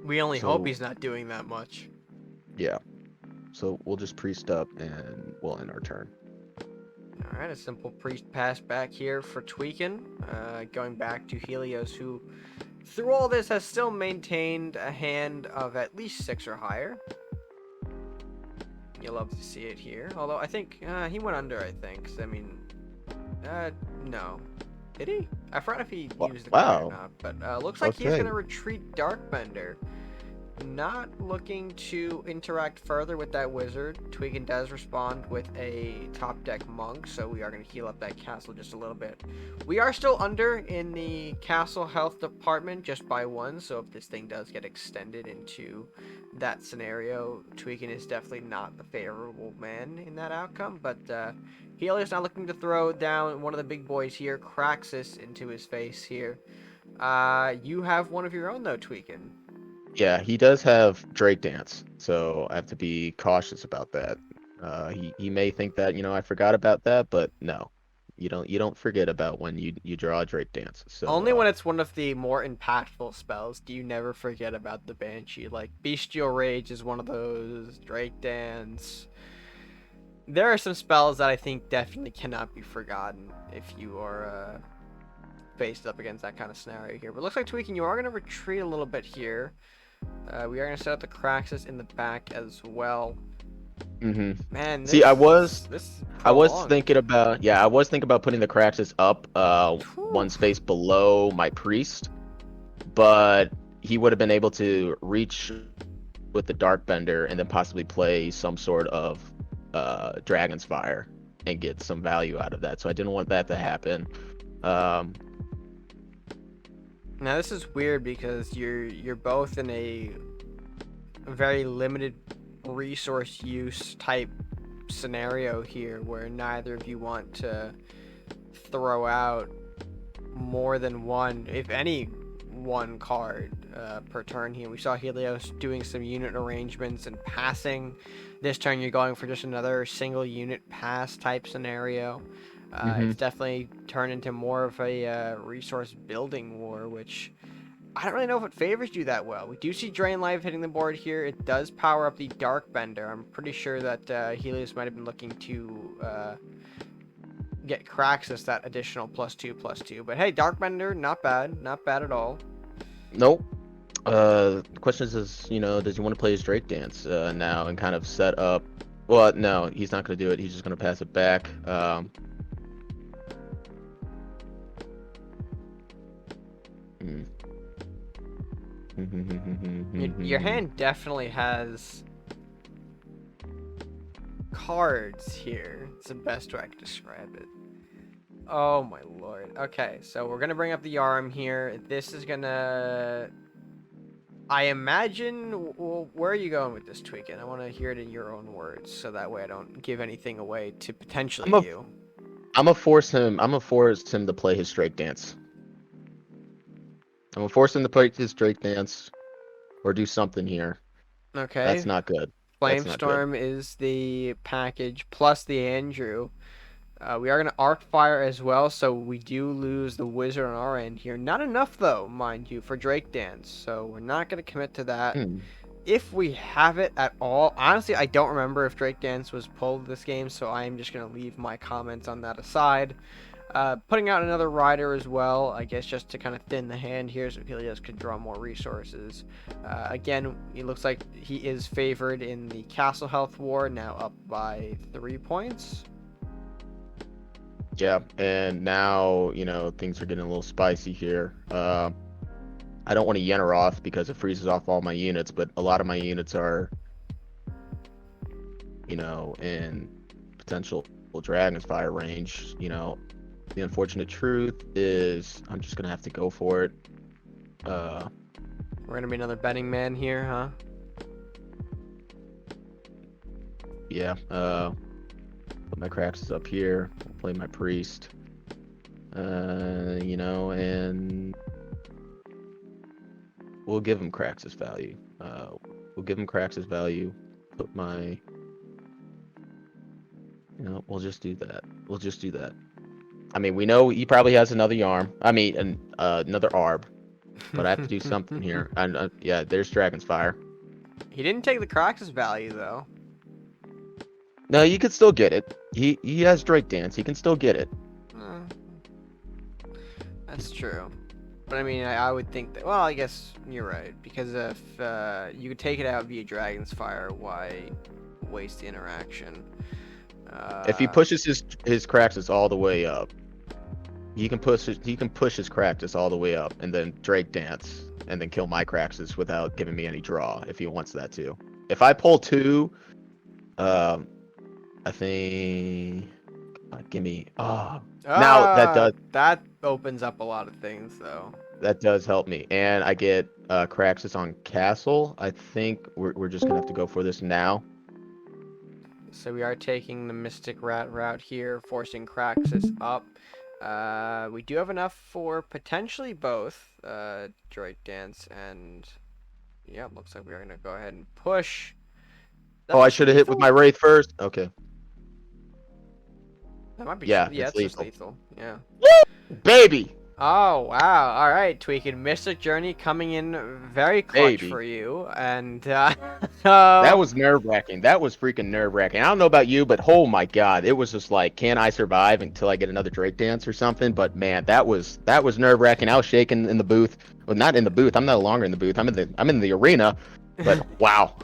We only hope So he's not doing that much. yeah. So we'll just Priest up and we'll end our turn. Alright, a simple priest pass back here for Tweakin. Going back to Helios, who through all this has still maintained a hand of at least 6 or higher. You'll love to see it here. Although I think he went under, I think. I mean, no. Did he? I forgot if he used the card or Wow. not. But looks like he's Okay. going to retreat Darkbender. Not looking to interact further with that wizard. Tweakin does respond with a top deck monk, so we are going to heal up that castle just a little bit. We are still under in the castle health department just by 1, so if this thing does get extended into that scenario, Tweakin is definitely not the favorable man in that outcome, but Helios now looking to throw down one of the big boys here, Craxus, into his face here. You have one of your own though, Tweakin. Yeah, he does have Drake Dance, so I have to be cautious about that. He may think that, I forgot about that, but no. You don't forget about when you draw a Drake Dance. So Only when it's one of the more impactful spells do you never forget about the Banshee. Like, Bestial Rage is one of those, Drake Dance. There are some spells that I think definitely cannot be forgotten if you are faced up against that kind of scenario here. But it looks like Tweakin, you are going to retreat a little bit here. We are going to set up the Craxus in the back as well. Man, See, this I was prolonged. thinking about I was thinking about putting the Craxus up Whew. one space below my priest, but he would have been able to reach with the Dark Bender and then possibly play some sort of Dragon's Fire and get some value out of that. So I didn't want that to happen. Now this is weird because you're both in a very limited resource use type scenario here where neither of you want to throw out more than one, if any, one card per turn here. We saw Helios doing some unit arrangements and passing. This turn you're going for just another single unit pass type scenario. It's definitely turned into more of a resource building war, which I don't really know if it favors you that well. We do see Drain Life hitting the board here. It does power up the Dark Bender. I'm pretty sure that Helios might have been looking to get Craxus that additional +2/+2. But hey, Dark Bender, not bad. Not bad at all. Nope. The question is, does he want to play his Drake Dance now and kind of set up? Well, no, he's not going to do it. He's just going to pass it back. Your hand definitely has cards here. It's the best way I can describe it. Oh my lord. Okay, so we're gonna bring up the arm here. This is gonna... I imagine... Well, where are you going with this, Tweakin? I want to hear it in your own words, so that way I don't give anything away to potentially you. I'm gonna force him. I'm gonna force him to play his Drake Dance. I'm gonna force him to play his Drake Dance, or do something here. That's Okay. not good. That's not good. Flamestorm is the package, plus the Andrew. We are going to arc fire as well, so we do lose the wizard on our end here. Not enough, though, mind you, for Drake Dance, so we're not going to commit to that. if we have it at all. Honestly, I don't remember if Drake Dance was pulled this game, so I am just going to leave my comments on that aside. Putting out another rider as well, I guess, just to kind of thin the hand here so Helios can draw more resources. Again, it looks like he is favored in the Castle Health War, now up by 3 points. Yeah, and now, things are getting a little spicy here. I don't want to Yenneroth because it freezes off all my units, but a lot of my units are, in potential Dragon's Fire range. The unfortunate truth is I'm just going to have to go for it. We're going to be another betting man here, huh? Yeah, put my Craxus up here, play my Priest, and we'll give him Craxus value. Put my, we'll just do that. I mean, we know he probably has another Yarm. I mean, another Arb, but I have to do something here. And yeah, there's Dragon's Fire. He didn't take the Craxus value though. No, you can still get it. He has Drake Dance. He can still get it. That's true. But I mean, I would think that. Well, I guess you're right, because if you could take it out via Dragon's Fire, why waste the interaction? If he pushes his Craxus all the way up, he can push his Craxus all the way up, and then Drake Dance, and then kill my Craxus without giving me any draw if he wants that to. If I pull 2, I think. Give me. Now that opens up a lot of things, though. That does help me, and I get Craxus on Castle. I think we're just gonna have to go for this now. So we are taking the Mystic Rat route here, forcing Craxus up. We do have enough for potentially both Drake Dance and yeah, looks like we're gonna go ahead and push. Oh, I should have hit with my Wraith first. Okay. That might be. Yeah, it's lethal. just lethal. Yeah. Woo! Baby. Oh wow! All right, Tweakin, Mystic Journey coming in very clutch for you, and that was nerve-wracking. That was freaking nerve-wracking. I don't know about you, but oh my god, it was just like, can I survive until I get another Drake Dance or something? But man, that was nerve-wracking. I was shaking in the booth. Well, not in the booth. I'm no longer in the booth. I'm in the arena. But wow.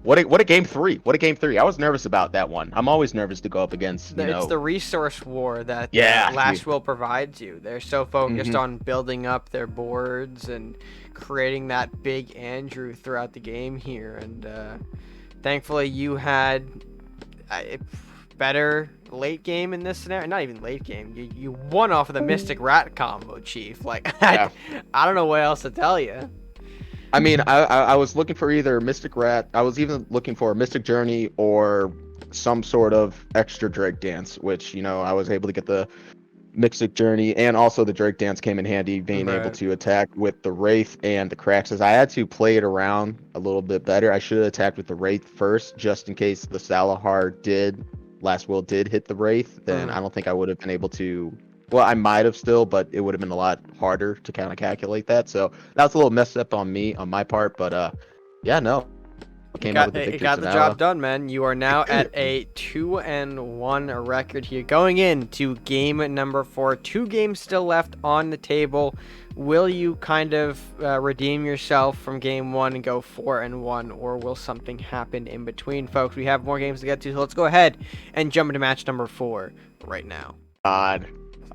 What a game 3. What a game 3. I was nervous about that one. I'm always nervous to go up against, It's the resource war that Last Will provides you. They're so focused on building up their boards and creating that big Andrew throughout the game here. And thankfully you had a better late game in this scenario. Not even late game. You won off of the Mystic Rat combo, Chief. Like, I don't know what else to tell you. I mean, I was looking for either Mystic Rat. I was even looking for a Mystic Journey or some sort of extra Drake Dance, which, I was able to get the Mystic Journey, and also the Drake Dance came in handy, being able to attack with the Wraith and the Craxus. I had to play it around a little bit better. I should have attacked with the Wraith first, just in case the Last Will did hit the Wraith. Then I don't think I would have been able to. Well, I might have still, but it would have been a lot harder to kind of calculate that. So that's a little messed up on my part. But yeah, no. You got the job done, man. You are now at a 2-1 record here, going into game number 4. 2 games still left on the table. Will you kind of redeem yourself from game 1 and go 4-1, or will something happen in between, folks? We have more games to get to, so let's go ahead and jump into match number 4 right now. God.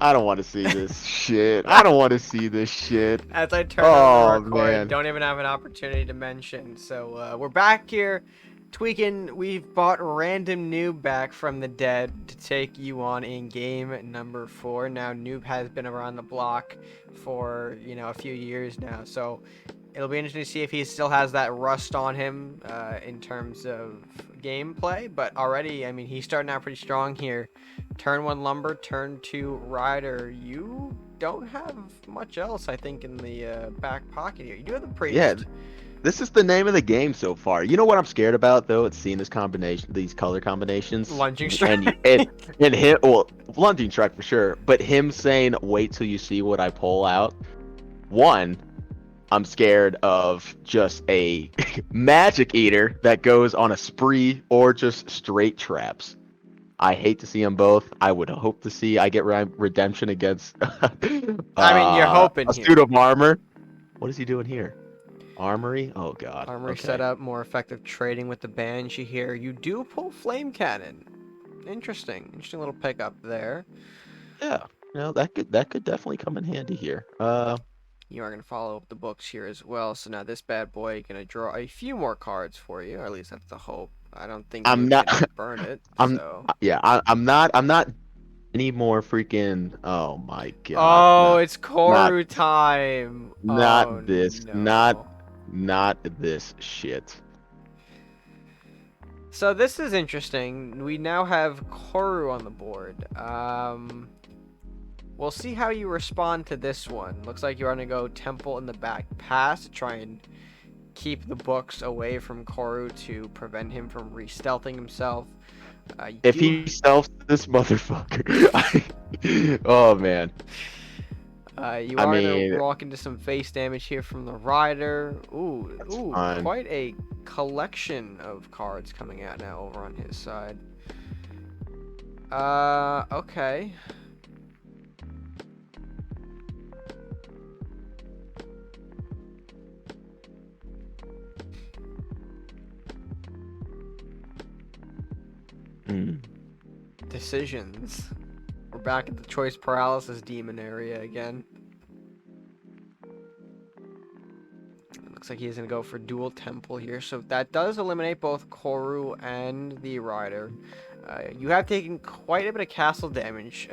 I don't want to see this shit. I don't want to see this shit. As I turn on the record, don't even have an opportunity to mention. So we're back here. Tweakin, we've bought Random Noob back from the dead to take you on in game number 4. Now, Noob has been around the block for, a few years now. So it'll be interesting to see if he still has that rust on him in terms of gameplay. But already, I mean, he's starting out pretty strong here. Turn 1 Lumber, turn 2 Rider. You don't have much else, I think, in the back pocket here. You do have the Priest. Yeah, this is the name of the game so far. You know what I'm scared about, though? It's seeing these color combinations. Lunging Strike. And him, well, Lunging Strike for sure. But him saying, wait till you see what I pull out. One, I'm scared of just a magic eater that goes on a spree or just straight traps. I hate to see them both. I would hope to see I get redemption against I mean, you're hoping a suit here. of armor. What is he doing here? Armory? Oh god. Armory Okay. setup, more effective trading with the Banshee here. You do pull Flame Cannon. Interesting little pickup there. Yeah. That could definitely come in handy here. You are going to follow up the books here as well. So now this bad boy going to draw a few more cards for you, or at least that's the hope. I don't think you I'm would not. get to burn it, I'm. so. Yeah. I'm not any more freaking. Oh my god. Oh, No. it's Not. Koru time. Oh Not this. no. Not this shit. So this is interesting. We now have Koru on the board. We'll see how you respond to this one. Looks like you're gonna go Temple in the back pass to try and keep the books away from Koru to prevent him from re-stealthing himself. If he stealths this motherfucker, oh man. You I are mean, gonna walk into some face damage here from the rider. Ooh, fine. quite a collection of cards coming out now over on his side. Okay. Decisions. We're back at the choice paralysis demon area again. Looks like he's gonna go for dual temple here, so that does eliminate both Koru and the rider. You have taken quite a bit of castle damage,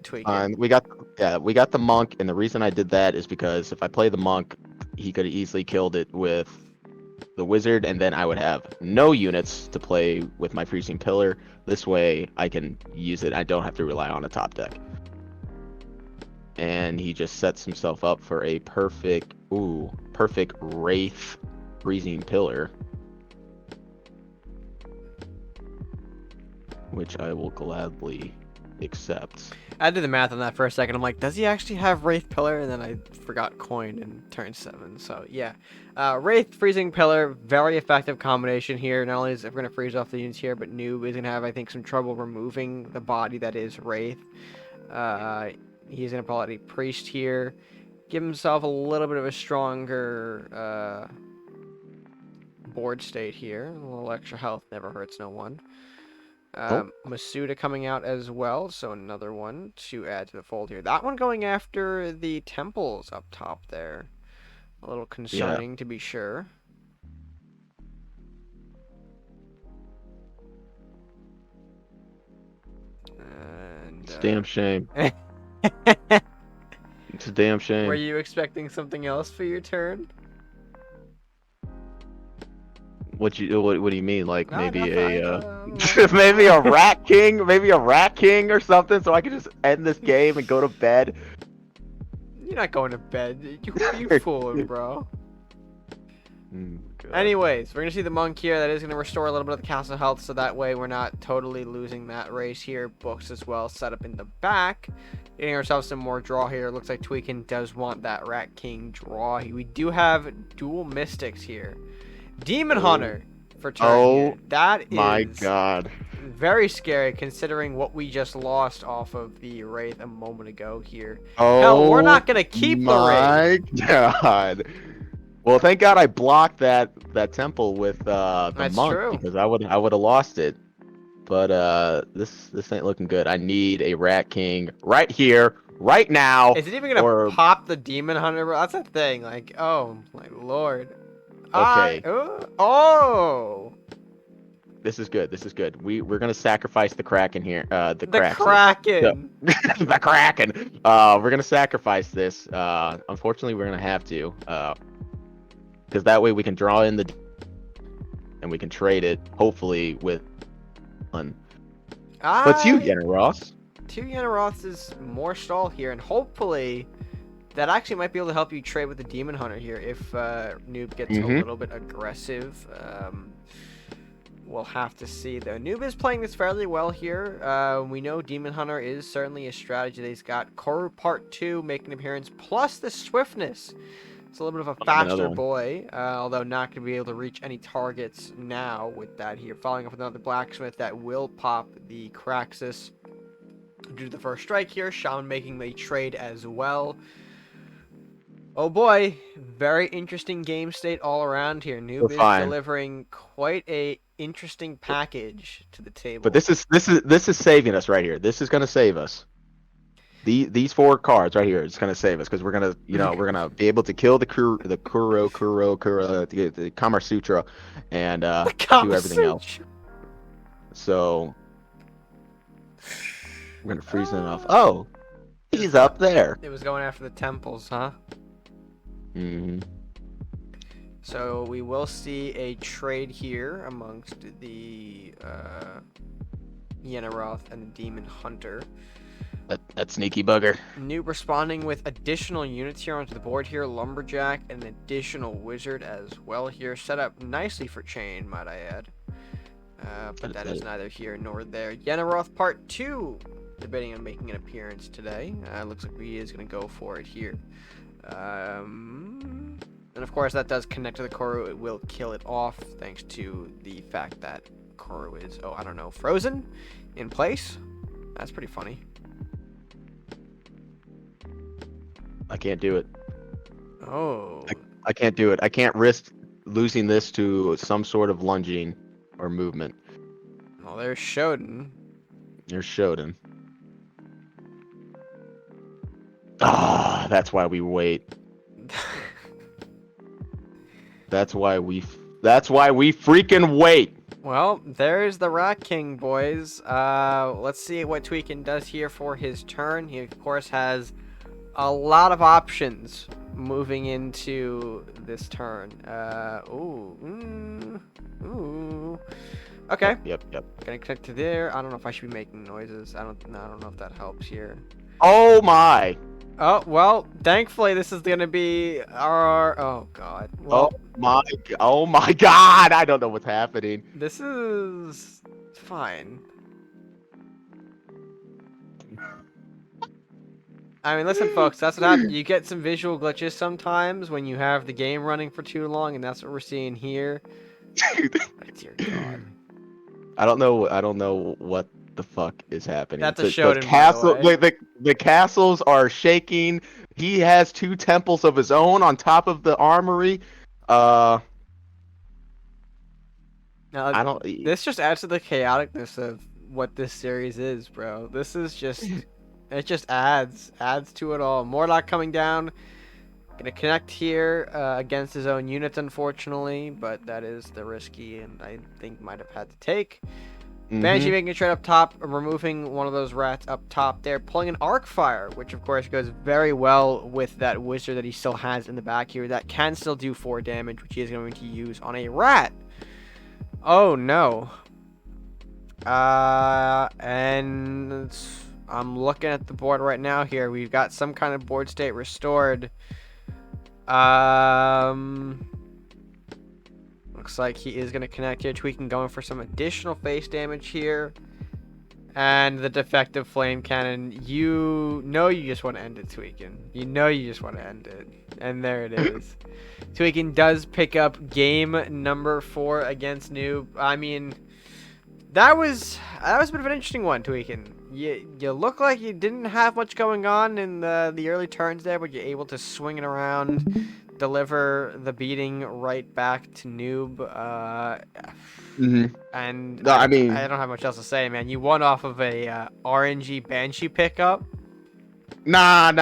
Tweakin. We got the monk, and the reason I did that is because if I play the monk, he could have easily killed it with the wizard, and then I would have no units to play with my freezing pillar. This way, I can use it. I don't have to rely on a top deck. And he just sets himself up for a perfect wraith freezing pillar, which I will gladly accept. I did the math on that for a second. I'm like, does he actually have Wraith Pillar? And then I forgot coin in turn 7. So yeah, Wraith Freezing Pillar, very effective combination here. Not only is it going to freeze off the units here, but Noob is going to have, I think, some trouble removing the body that is Wraith. He's going to pull out a Priest here, give himself a little bit of a stronger board state here. A little extra health never hurts no one. Masuda coming out as well, so another one to add to the fold here. That one going after the temples up top there. A little concerning, to be sure. And, It's a damn shame. It's a damn shame. Were you expecting something else for your turn? What do you mean? Like maybe maybe a rat king or something, so I can just end this game and go to bed. You're not going to bed. You fooling, bro. God. Anyways, we're gonna see the monk here. That is gonna restore a little bit of the castle health, so that way we're not totally losing that race here. Books as well set up in the back, getting ourselves some more draw here. Looks like Tweakin does want that Rat King draw. We do have dual mystics here. Demon Hunter for turn here. That is my god, very scary considering what we just lost off of the Wraith a moment ago here. Oh, hell, we're not gonna keep the Wraith. My god. Well, thank God I blocked that temple with the That's monk, true. because I would have lost it. But this ain't looking good. I need a Rat King right here, right now. Is it even gonna pop the Demon Hunter? That's a thing. Like, oh my lord. Okay. Oh. This is good. This is good. We're gonna sacrifice the Kraken here. The Kraken. The Kraken. We're gonna sacrifice this. Unfortunately, we're gonna have to. Because that way we can draw in and we can trade it, hopefully, with one. But 2 Yenneroths. 2 Yenneroths is more stall here, and hopefully that actually might be able to help you trade with the Demon Hunter here if Noob gets a little bit aggressive. We'll have to see, though. Noob is playing this fairly well here. We know Demon Hunter is certainly a strategy that he's got. Koru Part 2 making an appearance, plus the swiftness. It's a little bit of a Another faster one. boy, although not going to be able to reach any targets now with that here. Following up with another blacksmith that will pop the Craxus due to the first strike here. Shaman making the trade as well. Oh boy, very interesting game state all around here. We're Noob is fine. delivering quite a interesting package to the But table. this is saving us right here. This is gonna save us. These four cards right here is gonna save us because we're gonna be able to kill the the Kama Sutra, and The do Kama everything else. Sutra. So we're gonna freeze him off. Oh, he's up there. It was going after the temples, huh? Hmm. So we will see a trade here amongst the Yenneroth and the Demon Hunter. That sneaky bugger. Noob responding with additional units here onto the board here. Lumberjack and an additional wizard as well here. Set up nicely for chain, might I add. But that is neither here nor there. Yenneroth Part 2 debating on making an appearance today. Looks like he is going to go for it here. And of course that does connect to the Koru. It will kill it off thanks to the fact that Koru is, oh, I don't know, frozen in place. That's pretty funny. I can't do it. Oh. I can't do it. I can't risk losing this to some sort of lunging or movement. Well, there's Shodan. You're Shodan. Ah, that's why we wait. That's why we freaking wait. Well, there's the Rat King, boys. Let's see what Tweakin does here for his turn. He, of course, has a lot of options moving into this turn. Ooh. Okay. Yep. Gonna connect to there. I don't know if I should be making noises. I don't know if that helps here. Oh my. Oh, well, thankfully this is gonna be our... Oh, God. Well, Oh my God. I don't know what's happening. this is fine. I mean, listen, folks, that's what happens. You get some visual glitches sometimes when you have the game running for too long, and that's what we're seeing here. Oh, dear God. I don't know what the fuck is happening. That's a The Shodan, castle, by the way. the castles are shaking. He has two temples of his own on top of the armory. Now, I don't. this just adds to the chaoticness of what this series is, bro. This is just... It just adds to it all. Morlock coming down. Gonna connect here against his own units, unfortunately, but that is the risky and I think might have had to take. Banshee making a trade up top, removing one of those rats up top there, pulling an arc fire, which of course goes very well with that wizard that he still has in the back here. That can still do 4 damage, which he is going to use on a rat. Oh no. And I'm looking at the board right now here. We've got some kind of board state restored. Looks like he is going to connect here. Tweakin going for some additional face damage here. And the defective flame cannon. You know you just want to end it, Tweakin. You know you just want to end it. And there it is. Tweakin does pick up game number 4 against Noob. I mean, that was a bit of an interesting one, Tweakin. You look like you didn't have much going on in the early turns there, but you're able to swing it around, deliver the beating right back to Noob. And No, I mean, I don't have much else to say, man. You won off of a RNG Banshee pickup. nah,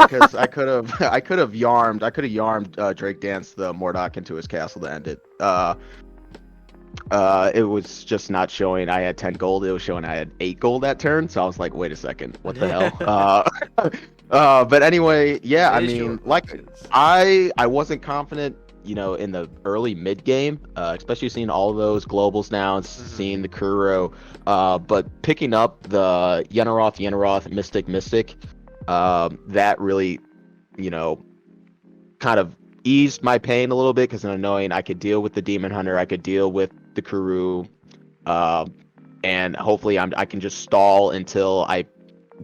because I could have yarmed Drake Dance the Mordok into his castle to end it. It was just not showing I had 10 gold. It was showing I had 8 gold that turn. So I was like, wait a second, what the hell? But anyway, yeah, I mean, like, I wasn't confident, in the early mid game, especially seeing all those globals now and seeing the Kuro, but picking up the Yenneroth, Mystic, that really, kind of eased my pain a little bit because I'm knowing I could deal with the Demon Hunter, I could deal with the Kuru, and hopefully I can just stall until I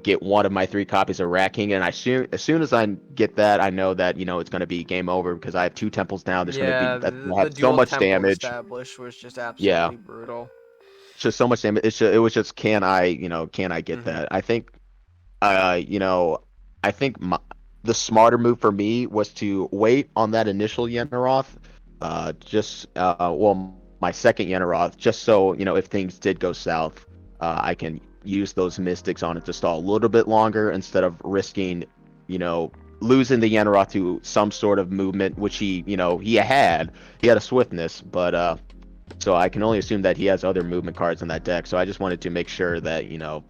get one of my 3 copies of Rat King, and as soon as I get that, I know that it's going to be game over because I have 2 temples down. Yeah, That's going to the have so dual much temple damage. established was just Yeah, absolutely brutal. it's just so much damage. It was just can I get Hmm. that? I think you know I think the smarter move for me was to wait on that initial Yenneroth, just well my second Yenneroth, just so if things did go south, I can use those mystics on it to stall a little bit longer instead of risking you know losing the Yenneroth to some sort of movement, which he had a swiftness, but so I can only assume that he has other movement cards in that deck. So I just wanted to make sure that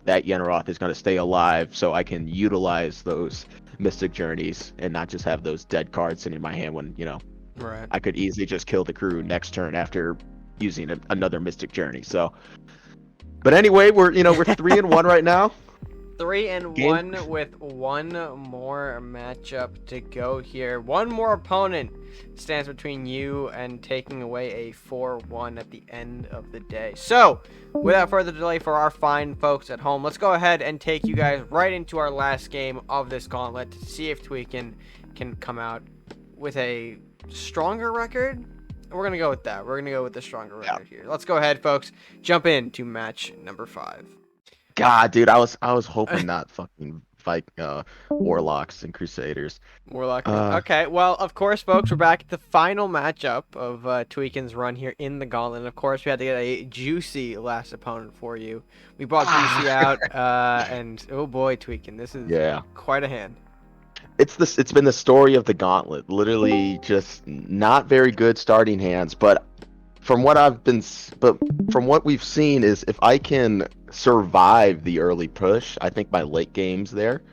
that Yenneroth is going to stay alive, so I can utilize those Mystic Journeys and not just have those dead cards sitting in my hand when Right. I could easily just kill the crew next turn after using another Mystic Journey. So, but anyway, we're 3-1 right now. 3 and Game. 1 with one more matchup to go here. One more opponent stands between you and taking away a 4-1 at the end of the day. So, without further delay for our fine folks at home, let's go ahead and take you guys right into our last game of this gauntlet to see if Tweakin can come out with a stronger record. We're going to go with that. We're going to go with the stronger record here. Let's go ahead, folks. Jump into match number 5. God, dude, I was hoping not fucking fight Warlocks and Crusaders. Warlock. Uh, Okay, well, of course, folks, we're back at the final matchup of Tweakin's run here in the Gauntlet. And of course, we had to get a juicy last opponent for you. We brought BC out, and oh boy, Tweakin, this is yeah. quite a hand. It's been the story of the Gauntlet. Literally just not very good starting hands, but from what we've seen is if I can survive the early push, I think my late game's there.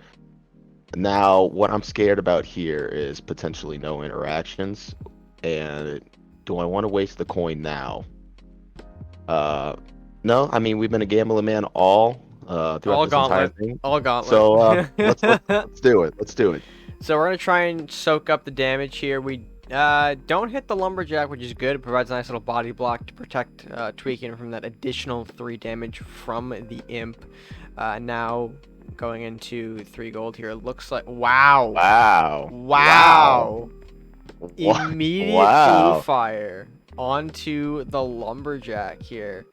Now, what I'm scared about here is potentially no interactions, and do I want to waste the coin now? No, I mean we've been a gambling man throughout All this entire Gauntlet. thing. All Gauntlet. So let's do it. Let's do it. So we're going to try and soak up the damage here. We don't hit the Lumberjack, which is good. It provides a nice little body block to protect Tweakin from that additional 3 damage from the Imp. Now going into 3 gold here. It looks like... Wow. Wow. Wow. Wow. Immediate Wow. blue fire onto the Lumberjack here.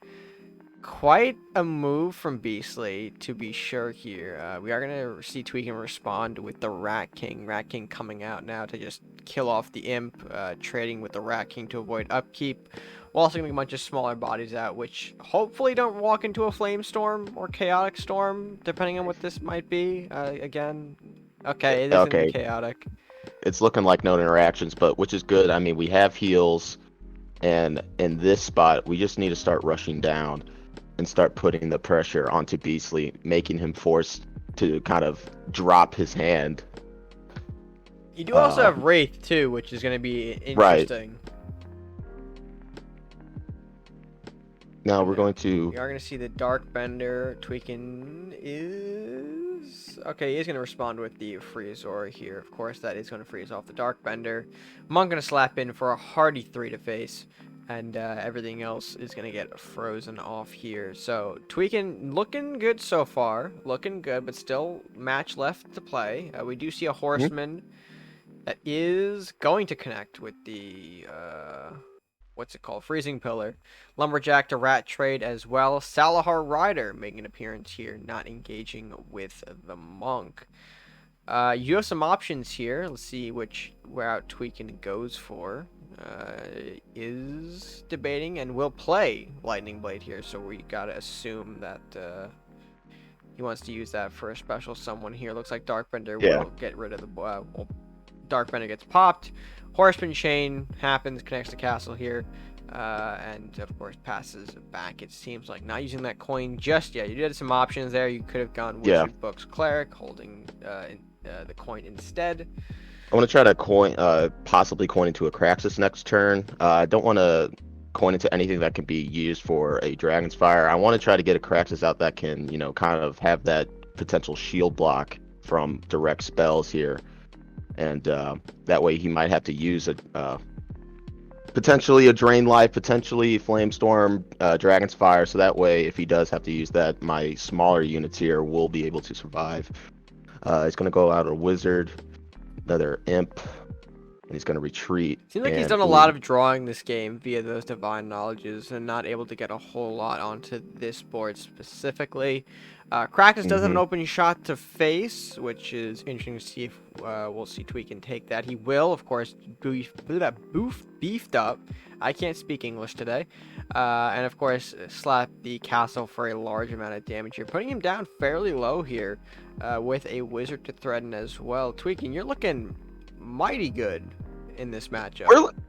Quite a move from Beastly, to be sure here. We are going to see Tweakin respond with the Rat King. Rat King coming out now to just kill off the Imp, trading with the Rat King to avoid upkeep. We're also getting a bunch of smaller bodies out, which hopefully don't walk into a Flame Storm or Chaotic Storm, depending on what this might be. Again, okay, it is going to be Chaotic. It's looking like no interactions, but which is good. I mean, we have heals, and in this spot, we just need to start rushing down and start putting the pressure onto Beastly, making him forced to kind of drop his hand. You do also have Wraith, too, which is going to be interesting. Right. Now we're going to... We are going to see the Dark Bender. Tweakin is... Okay, he is going to respond with the Freeze Aura here. Of course, that is going to freeze off the Dark Bender. Monk going to slap in for a hearty 3 to face. And everything else is going to get frozen off here. So, Tweakin looking good so far. Looking good, but still match left to play. We do see a Horseman that is going to connect with the... what's it called? Freezing Pillar. Lumberjack to Rat trade as well. Salahar Rider making an appearance here, not engaging with the Monk. You have some options here. Let's see which route Tweakin goes for. Is debating and will play Lightning Blade here, so we gotta assume that he wants to use that for a special someone here. Looks like Darkbender will get rid of the well, Darkbender gets popped. Horseman Chain happens, connects the castle here, and of course passes back. It seems like not using that coin just yet. You did some options there. You could have gone Wizard Books Cleric, holding the coin instead. I want to try to possibly coin into a Craxus next turn. I don't want to coin into anything that can be used for a Dragon's Fire. I want to try to get a Craxus out that can, kind of have that potential shield block from direct spells here. And that way he might have to use potentially a Drain Life, potentially Flame Storm, Dragon's Fire, so that way if he does have to use that, my smaller units here will be able to survive. He's going to go out a Wizard, another Imp, and he's going to retreat. Seems like he's and done a lot of drawing this game via those divine knowledges and not able to get a whole lot onto this board specifically. Krakus does have an open shot to face, which is interesting to see if we'll see Tweakin take that. He will, of course, beefed up. I can't speak English today. And of course, slap the castle for a large amount of damage here, putting him down fairly low here with a wizard to threaten as well. Tweakin, you're looking mighty good in this matchup.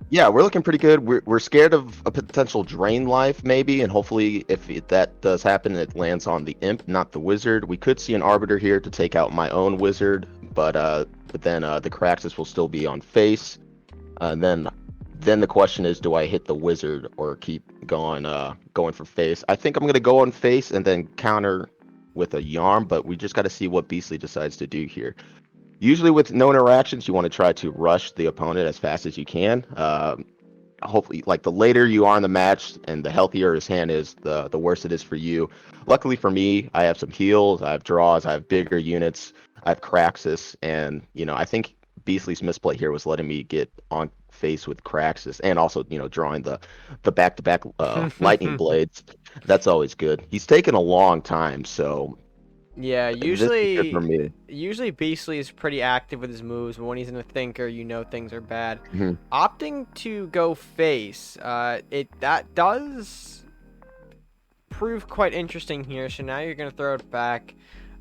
We're looking pretty good. We're scared of a potential Drain Life maybe, and hopefully if that does happen, it lands on the Imp, not the Wizard. We could see an Arbiter here to take out my own Wizard, but then the Kraxus will still be on face. Then the question is, do I hit the Wizard or keep going for face? I think I'm gonna go on face and then counter with a Yarm, but we just got to see what Beastly decides to do here. Usually with no interactions, you want to try to rush the opponent as fast as you can. Hopefully, like the later you are in the match and the healthier his hand is, the worse it is for you. Luckily for me, I have some heals, I have draws, I have bigger units, I have Kraxus, and I think Beastly's misplay here was letting me get on face with Kraxus, and also drawing the back-to-back lightning blades. That's always good. He's taken a long time, so. Yeah, usually Beastly is pretty active with his moves, but when he's in a thinker, things are bad. Opting to go face, that does prove quite interesting here. So now you're gonna throw it back.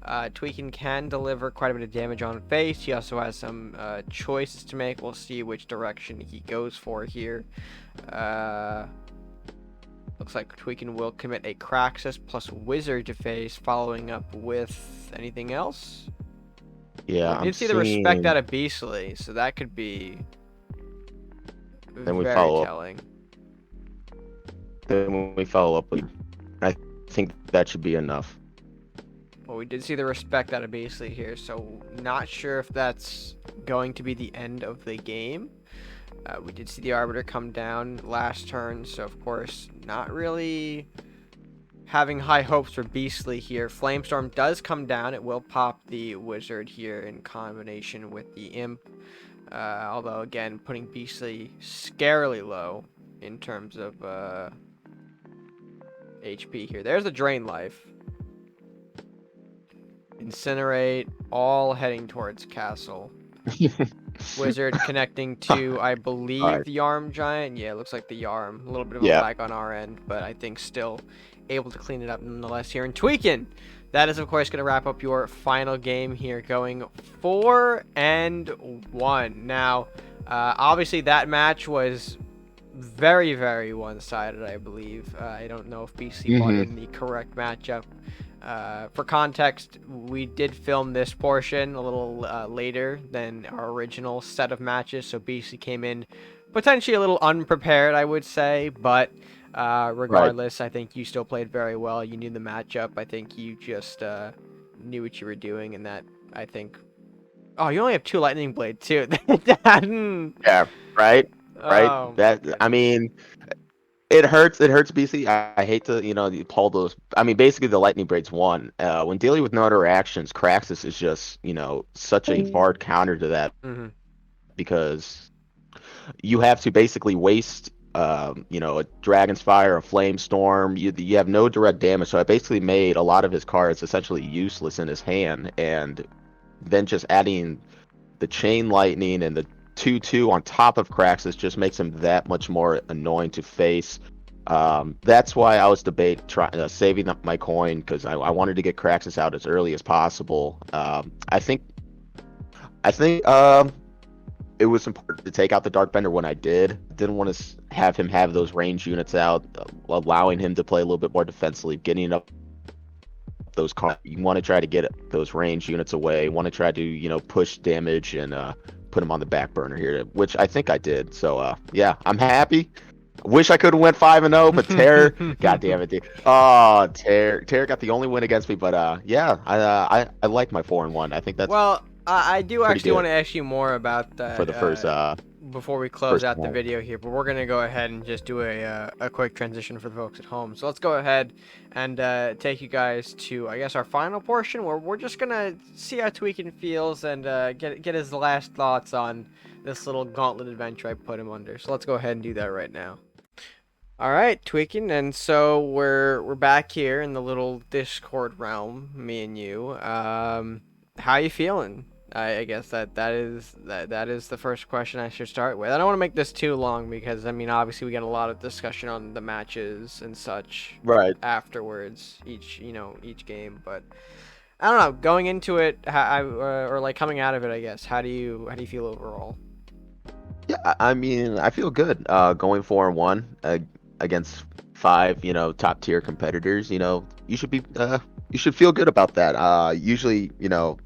Tweakin can deliver quite a bit of damage on face. He also has some choices to make. We'll see which direction he goes for here. Looks like Tweakin will commit a Kraxus plus Wizard to face, following up with anything else. Yeah, I did see the respect out of Beastly, so that could be then very telling. Then when we follow up, I think that should be enough. Well, we did see the respect out of Beastly here, so not sure if that's going to be the end of the game. We did see the Arbiter come down last turn, so of course, not really having high hopes for Beastly here. Flamestorm does come down. It will pop the Wizard here in combination with the Imp. Although, again, putting Beastly scarily low in terms of HP here. There's the Drain Life. Incinerate, all heading towards Castle. Wizard connecting to, I believe, the Yarm Giant. Yeah, it looks like the Yarm. A little bit of a lag on our end, but I think still able to clean it up nonetheless here. And Tweakin, that is, of course, going to wrap up your final game here, going 4-1. Now, obviously, that match was very, very one-sided, I believe. I don't know if BC won in the correct matchup. For context, we did film this portion a little later than our original set of matches, so BC came in potentially a little unprepared, I would say, but regardless, I think you still played very well. You knew the matchup. I think you just knew what you were doing, and that, I think... Oh, you only have 2 lightning blades, too. Yeah, right? Oh, I mean... It hurts BC. I hate to, pull those. I mean, basically the lightning blades won. When dealing with no interactions, Kraxus is just, such a hard counter to that, because you have to basically waste, a Dragon's Fire, a Flame Storm. You have no direct damage. So I basically made a lot of his cards essentially useless in his hand, and then just adding the Chain Lightning and the 2/2 on top of Kraxus just makes him that much more annoying to face. That's why I was saving up my coin, because I wanted to get Kraxus out as early as possible. I think it was important to take out the Dark Bender when I did. Didn't want to have him have those range units out, allowing him to play a little bit more defensively, getting up those cards. You want to try to get those range units away. You want to try to push damage and put him on the back burner here, which I think I did. So yeah, I'm happy. Wish I could have went 5-0, but Terror, god damn it, dude. Oh, Terror got the only win against me, but yeah, I like my 4-1. I think that's well. I do actually want to ask you more about that for the first before we close First out the one. video here, but we're gonna go ahead and just do a quick transition for the folks at home. So let's go ahead and take you guys to, I guess, our final portion where we're just gonna see how Tweakin feels and get his last thoughts on this little gauntlet adventure I put him under. So let's go ahead and do that right now. All right, Tweakin, and so we're back here in the little Discord realm, me and you. How you feeling? I guess that is the first question I should start with. I don't want to make this too long because I mean obviously we got a lot of discussion on the matches and such Right. afterwards each game, but I don't know, going into it or like coming out of it, I guess. How do you feel overall? Yeah, I mean, I feel good. Going 4-1 against 5, top tier competitors. You should be, you should feel good about that. Usually,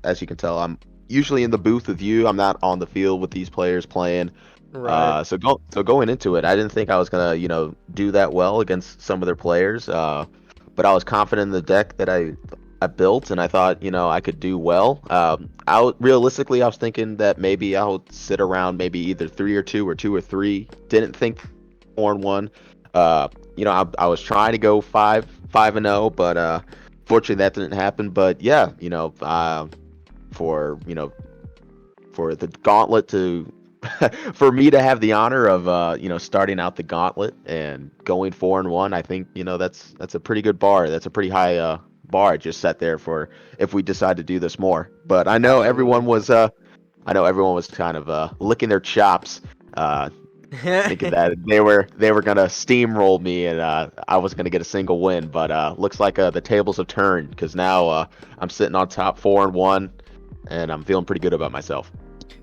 as you can tell, I'm usually in the booth with you. I'm not on the field with these players playing. Right. So going into it, I didn't think I was gonna, do that well against some of their players. But I was confident in the deck that I built, and I thought, I could do well. Realistically, I was thinking that maybe I would sit around maybe either 3-2 or 2-3. Didn't think 4-1. I was trying to go 5-0, but fortunately that didn't happen. But yeah, for for the gauntlet to for me to have the honor of starting out the gauntlet and going 4-1, I think that's a pretty good bar. That's a pretty high bar just set there for if we decide to do this more. But Absolutely. I know everyone was kind of licking their chops, thinking that they were gonna steamroll me and I was gonna get a single win. But looks like the tables have turned because now I'm sitting on top 4-1, and I'm feeling pretty good about myself.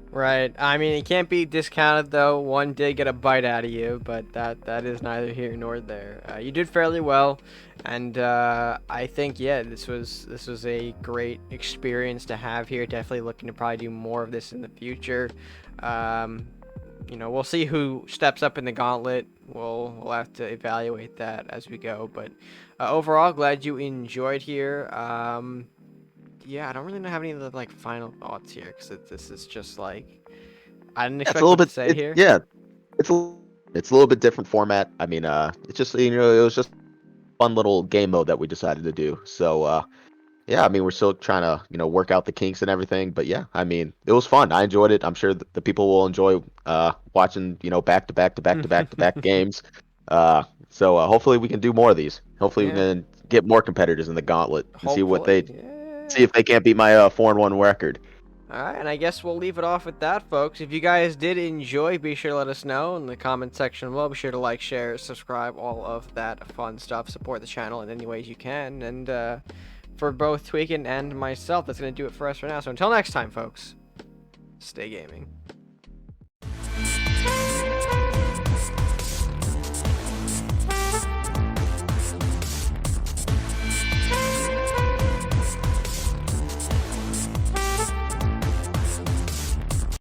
Right. I mean, it can't be discounted though. One did get a bite out of you, but that is neither here nor there. You did fairly well, and I think yeah, this was a great experience to have here. Definitely looking to probably do more of this in the future. Um, we'll see who steps up in the gauntlet. We'll have to evaluate that as we go. But overall, glad you enjoyed here. Yeah, I don't really have any of the like final thoughts here because this is just like I didn't It's a expect little what to bit. say here. It's it's a little bit different format. I mean, it's just it was just fun little game mode that we decided to do. So yeah, I mean, we're still trying to work out the kinks and everything. But yeah, I mean, it was fun. I enjoyed it. I'm sure the people will enjoy watching back to back to back to back to back games. So hopefully we can do more of these. Hopefully we Yeah, can get more competitors in the gauntlet and hopefully. see Yeah. if they can't beat my 4-1 record. All right, and I guess we'll leave it off with that, folks. If you guys did enjoy, be sure to let us know in the comment section below. Be sure to like, share, subscribe, all of that fun stuff. Support the channel in any ways you can. And for both Tweakin and myself, that's going to do it for us for now. So until next time, folks, stay gaming.